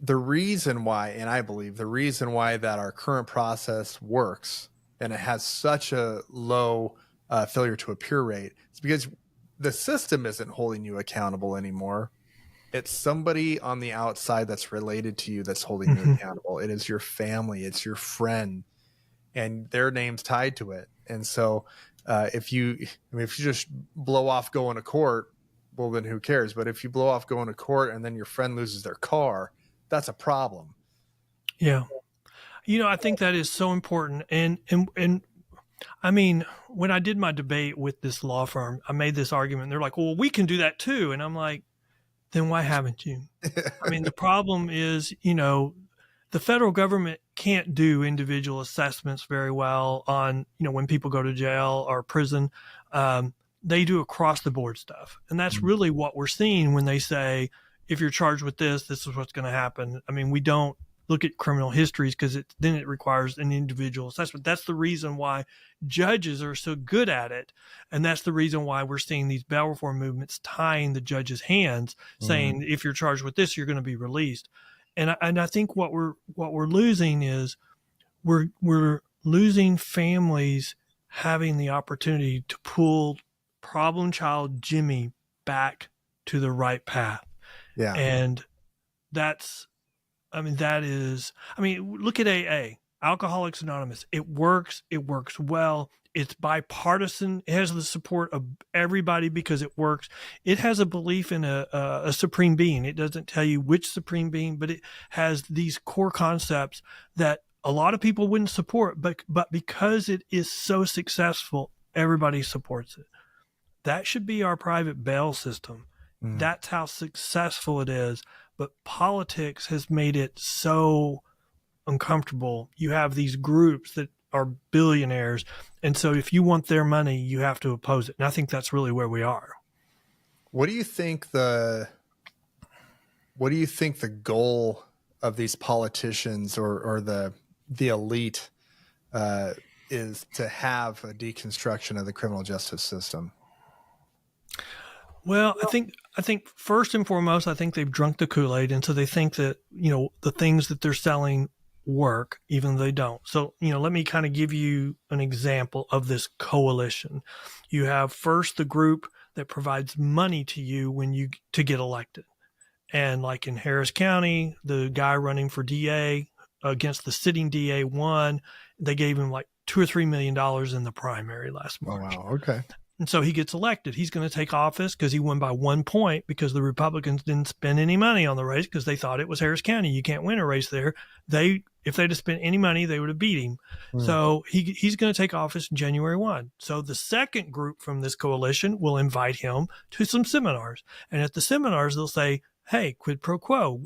the reason why, and I believe the reason why that our current process works and it has such a low failure to appear rate is because the system isn't holding you accountable anymore. It's somebody on the outside that's related to you that's holding you accountable. It is your family, it's your friend, and their name's tied to it. And so if you just blow off going to court, well, then who cares? But if you blow off going to court and then your friend loses their car, that's a problem. Yeah. I think that is so important. And I mean, when I did my debate with this law firm, I made this argument. They're like, well, we can do that too. And I'm like, then why haven't you? I mean, the problem is, the federal government can't do individual assessments very well on, when people go to jail or prison. They do across the board stuff. And that's really what we're seeing when they say, if you're charged with this, this is what's going to happen. I mean, we don't look at criminal histories because then it requires an individual assessment. That's the reason why judges are so good at it. And that's the reason why we're seeing these bail reform movements tying the judge's hands, saying, if you're charged with this, you're going to be released. And I think what we're losing is we're losing families having the opportunity to pull problem child Jimmy back to the right path. Yeah. And look at AA, Alcoholics Anonymous. It works well. It's bipartisan. It has the support of everybody because it works. It has a belief in a supreme being. It doesn't tell you which supreme being, but it has these core concepts that a lot of people wouldn't support, but because it is so successful, everybody supports it. That should be our private bail system. That's how successful it is. But politics has made it so uncomfortable. You have these groups that are billionaires. And so if you want their money, you have to oppose it. And I think that's really where we are. What do you think the goal of these politicians or the elite is to have a deconstruction of the criminal justice system? Well, I think first and foremost, I think they've drunk the Kool-Aid. And so they think that, the things that they're selling work, even though they don't. So, let me kind of give you an example of this coalition. You have first the group that provides money to you to get elected. And like in Harris County, the guy running for DA against the sitting DA won. They gave him like $2 or $3 million in the primary last March. Oh, wow. Okay. And so he gets elected. He's going to take office because he won by 1 point because the Republicans didn't spend any money on the race because they thought it was Harris County. You can't win a race there. If they'd have spent any money, they would have beat him. So he's going to take office January 1. So the second group from this coalition will invite him to some seminars. And at the seminars, they'll say, hey, quid pro quo.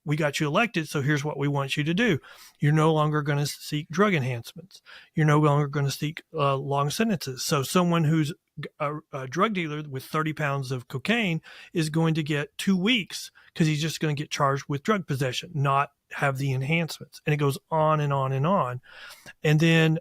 We got you elected, so here's what we want you to do. You're no longer going to seek drug enhancements. You're no longer going to seek long sentences. So someone who's a drug dealer with 30 pounds of cocaine is going to get 2 weeks because he's just going to get charged with drug possession, not have the enhancements. And it goes on and on and on. And then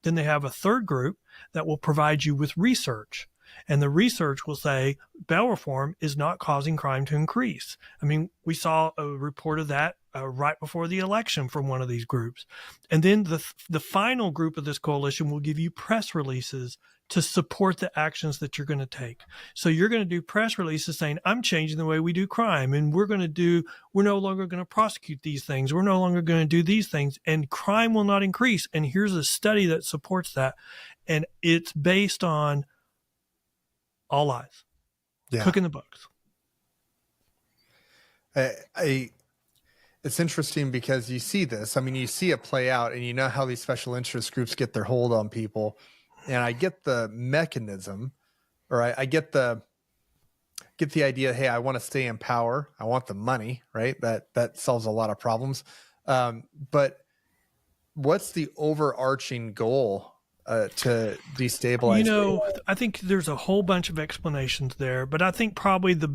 they have a third group that will provide you with research. And the research will say bail reform is not causing crime to increase. I mean, we saw a report of that right before the election from one of these groups. And then the final group of this coalition will give you press releases to support the actions that you're going to take. So you're going to do press releases saying, I'm changing the way we do crime. And we're no longer going to prosecute these things. We're no longer going to do these things. And crime will not increase. And here's a study that supports that. And it's based on all lies. Yeah. Cooking the books. It's interesting because you see this. I mean, you see it play out, and you know how these special interest groups get their hold on people. And I get the mechanism, or I get the idea. Hey, I want to stay in power. I want the money, right? That solves a lot of problems. But what's the overarching goal to destabilize? I think there's a whole bunch of explanations there, but I think probably the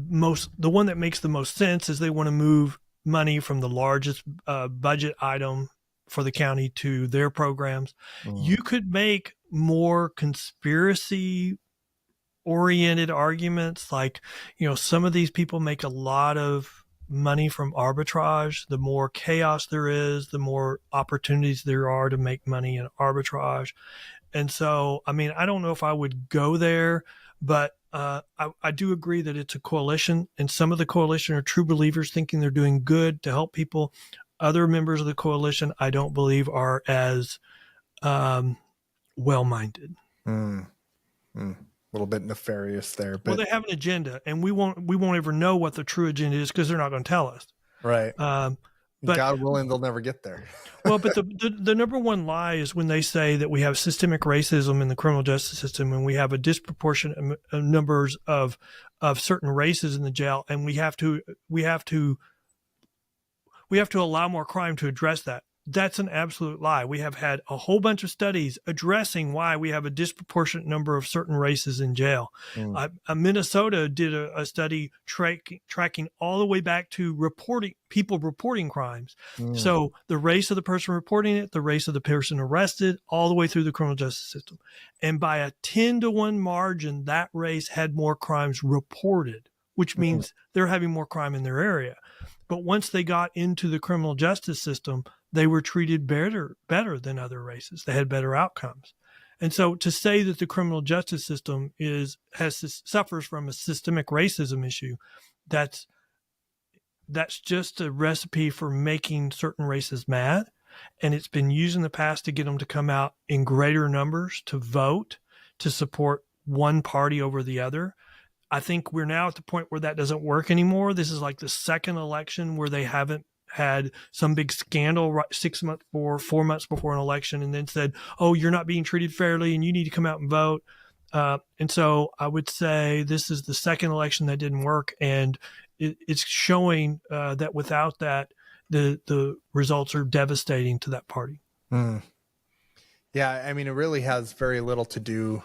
one that makes the most sense is they want to move money from the largest budget item for the county to their programs. You could make more conspiracy oriented arguments like, some of these people make a lot of money from arbitrage. The more chaos there is, the more opportunities there are to make money in arbitrage. And so, I don't know if I would go there, but I do agree that it's a coalition, and some of the coalition are true believers thinking they're doing good to help people. Other members of the coalition, I don't believe, are as well-minded. A little bit nefarious there, but well, they have an agenda, and we won't ever know what the true agenda is because they're not going to tell us. Right. But God willing, they'll never get there. well, but the number one lie is when they say that we have systemic racism in the criminal justice system, and we have a disproportionate numbers of certain races in the jail, and we have to allow more crime to address that. That's an absolute lie. We have had a whole bunch of studies addressing why we have a disproportionate number of certain races in jail. Minnesota did a study tracking all the way back to people reporting crimes. So the race of the person reporting it, the race of the person arrested, all the way through the criminal justice system. And by a 10-1 margin, that race had more crimes reported, which means they're having more crime in their area. But once they got into the criminal justice system, they were treated better than other races. They had better outcomes. And so to say that the criminal justice system suffers from a systemic racism issue, that's just a recipe for making certain races mad. And it's been used in the past to get them to come out in greater numbers to vote, to support one party over the other. I think we're now at the point where that doesn't work anymore. This is like the second election where they haven't had some big scandal 6 months before, 4 months before an election, and then said, oh, you're not being treated fairly and you need to come out and vote. And so I would say this is the second election that didn't work. And it's showing that without that, the results are devastating to that party. Yeah. It really has very little to do.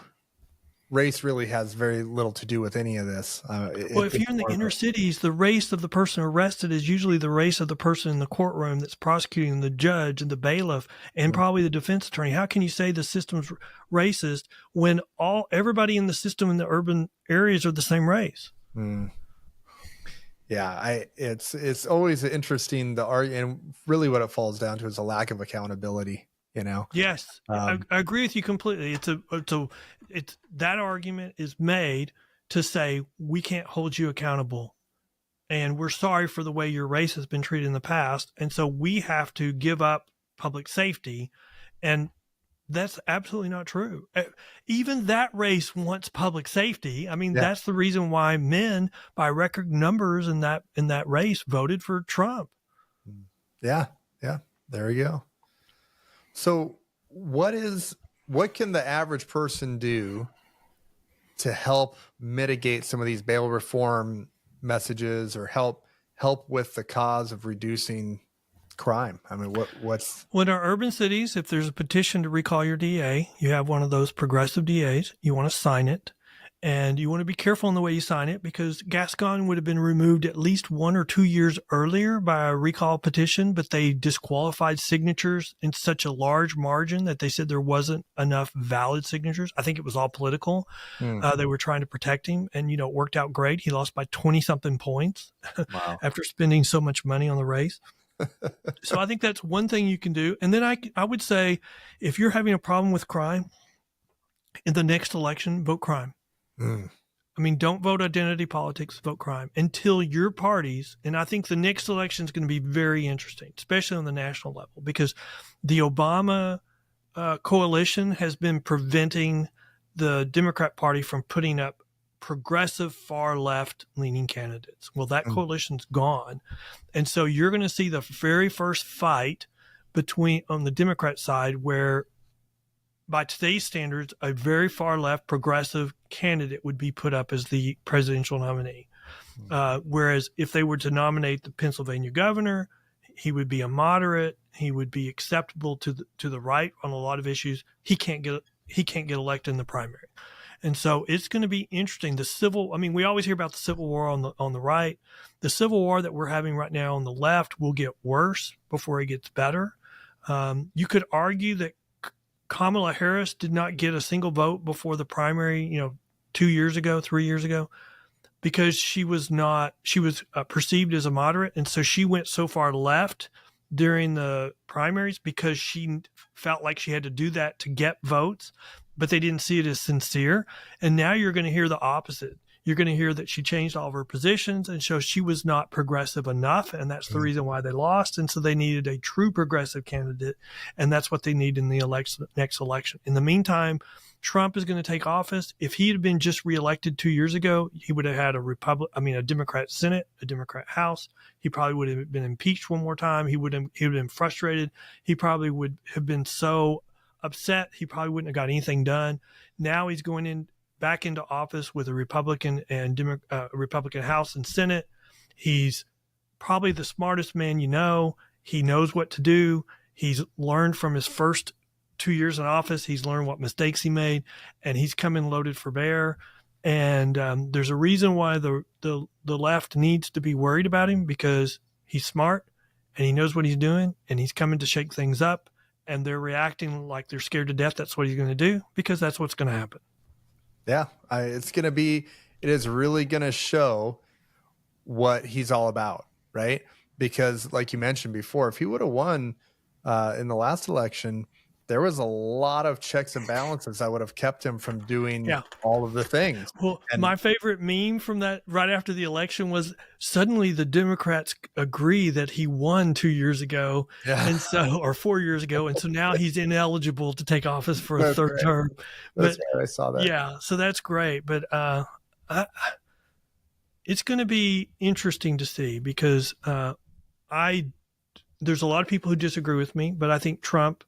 Race really has very little to do with any of this. Well, if you're in the inner cities, the race of the person arrested is usually the race of the person in the courtroom that's prosecuting, the judge and the bailiff and probably the defense attorney. How can you say the system's racist when everybody in the system in the urban areas are the same race? Yeah, it's always interesting to argue, and really what it falls down to is a lack of accountability. Yes, I agree with you completely. It's that argument is made to say we can't hold you accountable, and we're sorry for the way your race has been treated in the past, and so we have to give up public safety, and that's absolutely not true. Even that race wants public safety. That's the reason why men, by record numbers in that race, voted for Trump. Yeah, there you go. So what can the average person do to help mitigate some of these bail reform messages or help with the cause of reducing crime? What's in our urban cities, if there's a petition to recall your DA, you have one of those progressive DAs, you want to sign it. And you want to be careful in the way you sign it because Gascon would have been removed at least 1 or 2 years earlier by a recall petition, but they disqualified signatures in such a large margin that they said there wasn't enough valid signatures. I think it was all political. They were trying to protect him, and it worked out great. He lost by 20-something points after spending so much money on the race. So I think that's one thing you can do. And then I would say if you're having a problem with crime, in the next election, vote crime. Don't vote identity politics, vote crime until your parties. And I think the next election is going to be very interesting, especially on the national level, because the Obama coalition has been preventing the Democrat Party from putting up progressive, far left leaning candidates. Well, that coalition's gone. And so you're going to see the very first fight on the Democrat side where, by today's standards, a very far left progressive candidate would be put up as the presidential nominee. Whereas if they were to nominate the Pennsylvania governor, he would be a moderate. He would be acceptable to the right on a lot of issues. He can't get elected in the primary. And so it's going to be interesting. We always hear about the civil war on the right. The civil war that we're having right now on the left will get worse before it gets better. You could argue that Kamala Harris did not get a single vote before the primary, 3 years ago, because she was perceived as a moderate. And so she went so far left during the primaries because she felt like she had to do that to get votes, but they didn't see it as sincere. And now you're going to hear the opposite. You're going to hear that she changed all of her positions, and so she was not progressive enough, and that's the reason why they lost. And so they needed a true progressive candidate, and that's what they need in the next election. In the meantime, Trump is going to take office. If he had been just reelected 2 years ago, he would have had a Democrat Senate, a Democrat House. He probably would have been impeached one more time. He would have been frustrated. He probably would have been so upset. He probably wouldn't have got anything done. Now he's going back into office with a Republican and Republican House and Senate. He's probably the smartest man you know. He knows what to do. He's learned from his first 2 years in office. He's learned what mistakes he made, and he's coming loaded for bear. And there's a reason why the left needs to be worried about him, because he's smart and he knows what he's doing, and he's coming to shake things up. And they're reacting like they're scared to death. That's what he's going to do, because that's what's going to happen. Yeah, it is really going to show what he's all about, right? Because like you mentioned before, if he would have won in the last election, there was a lot of checks and balances that would have kept him from doing all of the things. Well, my favorite meme from that right after the election was suddenly the Democrats agree that he won 2 years ago, and so, or 4 years ago, and so now he's ineligible to take office for a third term. That's right. I saw that. Yeah, so that's great, but it's going to be interesting to see, because there's a lot of people who disagree with me, but I think Trump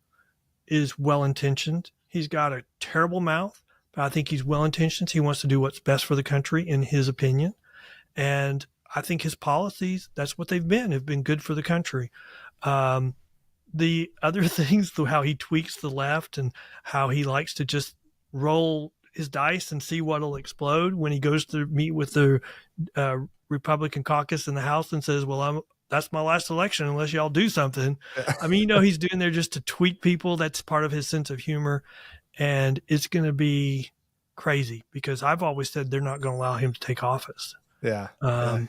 is well-intentioned. He's got a terrible mouth, but I think he's well-intentioned. He wants to do what's best for the country, in his opinion. And I think his policies, that's what have been good for the country. The other things, how he tweaks the left and how he likes to just roll his dice and see what'll explode when he goes to meet with the Republican caucus in the House and says, well, that's my last election unless y'all do something. I mean, he's doing there just to tweak people. That's part of his sense of humor. And it's going to be crazy, because I've always said they're not going to allow him to take office. Yeah.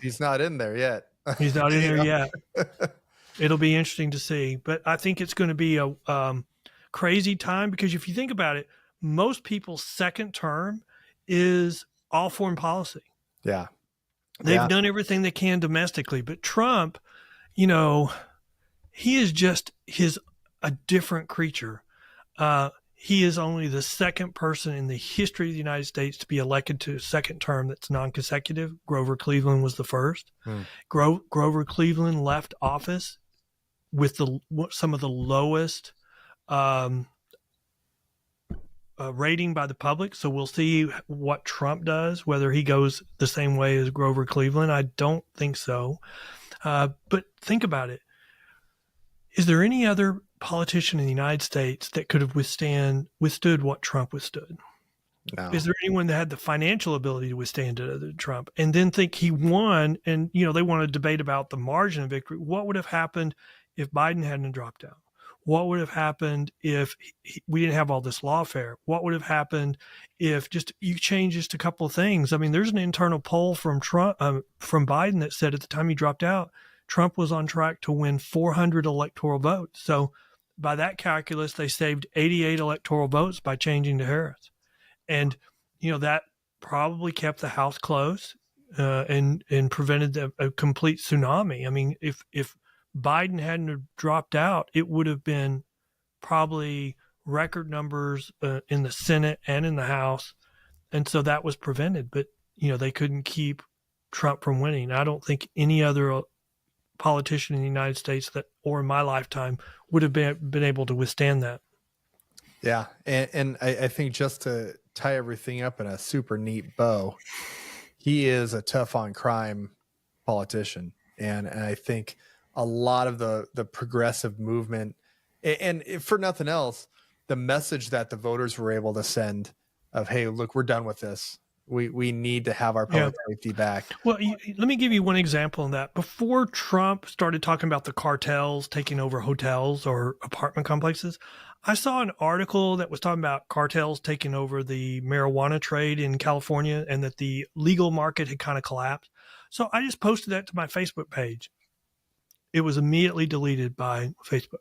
He's not in there yet. He's not in there yet. It'll be interesting to see. But I think it's going to be a crazy time, because if you think about it, most people's second term is all foreign policy. Yeah. They've done everything they can domestically, but Trump, he is just a different creature. He is only the second person in the history of the United States to be elected to a second term that's non-consecutive. Grover Cleveland was the first. Grover Cleveland left office with some of the lowest rating by the public. So we'll see what Trump does, whether he goes the same way as Grover Cleveland. I don't think so. But think about it. Is there any other politician in the United States that could have withstood what Trump withstood? No. Is there anyone that had the financial ability to withstand it other than Trump? And then think he won, and they want to debate about the margin of victory. What would have happened if Biden hadn't dropped out? What would have happened if we didn't have all this lawfare? What would have happened if just you change just a couple of things? I mean, there's an internal poll from Biden that said at the time he dropped out, Trump was on track to win 400 electoral votes. So by that calculus, they saved 88 electoral votes by changing to Harris. And, that probably kept the House close and prevented a complete tsunami. I mean, if Biden hadn't have dropped out, it would have been probably record numbers in the Senate and in the House. And so that was prevented. But, they couldn't keep Trump from winning. I don't think any other politician in the United States or in my lifetime would have been able to withstand that. Yeah. And I think just to tie everything up in a super neat bow, he is a tough on crime politician. And I think a lot of the progressive movement, and for nothing else, the message that the voters were able to send of, hey, look, we're done with this. We need to have our Yeah. public safety back. Well, let me give you one example in that. Before Trump started talking about the cartels taking over hotels or apartment complexes, I saw an article that was talking about cartels taking over the marijuana trade in California and that the legal market had kind of collapsed. So I just posted that to my Facebook page. It was immediately deleted by Facebook.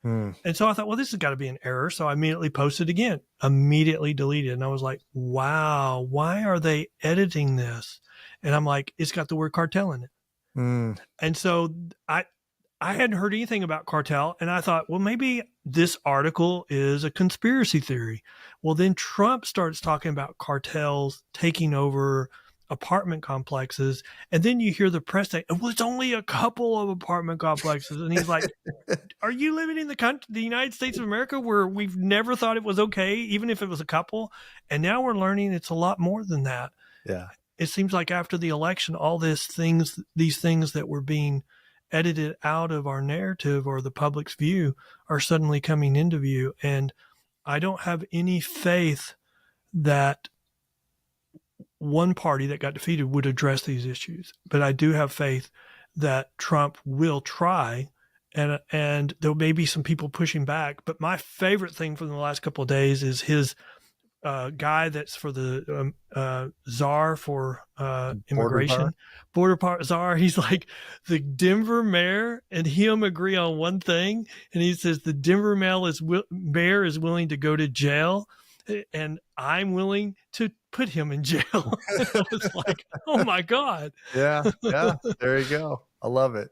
And so I thought, well, this has got to be an error. So I immediately posted again, immediately deleted. And I was like, wow, why are they editing this? And I'm like, it's got the word cartel in it. And so I hadn't heard anything about cartel. And I thought, well, maybe this article is a conspiracy theory. Well, then Trump starts talking about cartels taking over apartment complexes. And then you hear the press say, well, it's only a couple of apartment complexes. And he's like, are you living in the United States of America where we've never thought it was okay, even if it was a couple? And now we're learning it's a lot more than that. Yeah. It seems like after the election, all these things that were being edited out of our narrative or the public's view are suddenly coming into view. And I don't have any faith that one party that got defeated would address these issues. But I do have faith that Trump will try, and there may be some people pushing back. But my favorite thing from the last couple of days is his guy that's for the czar for immigration, border czar. He's like, the Denver mayor and him agree on one thing, and he says the Denver mayor is willing to go to jail, and I'm willing to put him in jail. I was like, oh my God. Yeah. There you go. I love it.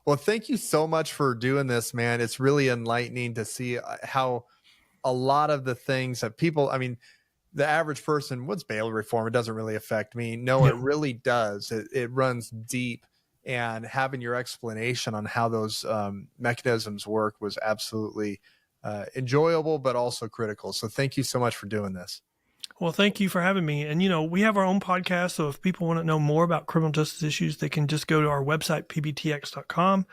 Well, thank you so much for doing this, man. It's really enlightening to see how a lot of the things that people, I mean, the average person, what's bail reform? It doesn't really affect me. No, it really does. It runs deep, and having your explanation on how those mechanisms work was absolutely enjoyable, but also critical. So thank you so much for doing this. Well, thank you for having me. And, we have our own podcast. So if people want to know more about criminal justice issues, they can just go to our website, pbtx.com.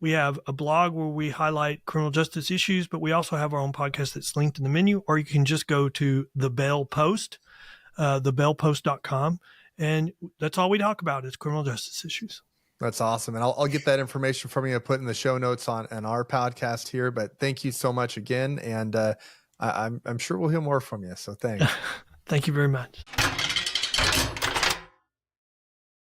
We have a blog where we highlight criminal justice issues, but we also have our own podcast that's linked in the menu, or you can just go to the Bail Post, thebailpost.com. And that's all we talk about is criminal justice issues. That's awesome. And I'll get that information from you. I'll put in the show notes on our podcast here, but thank you so much again. And I'm sure we'll hear more from you. So thanks. Thank you very much.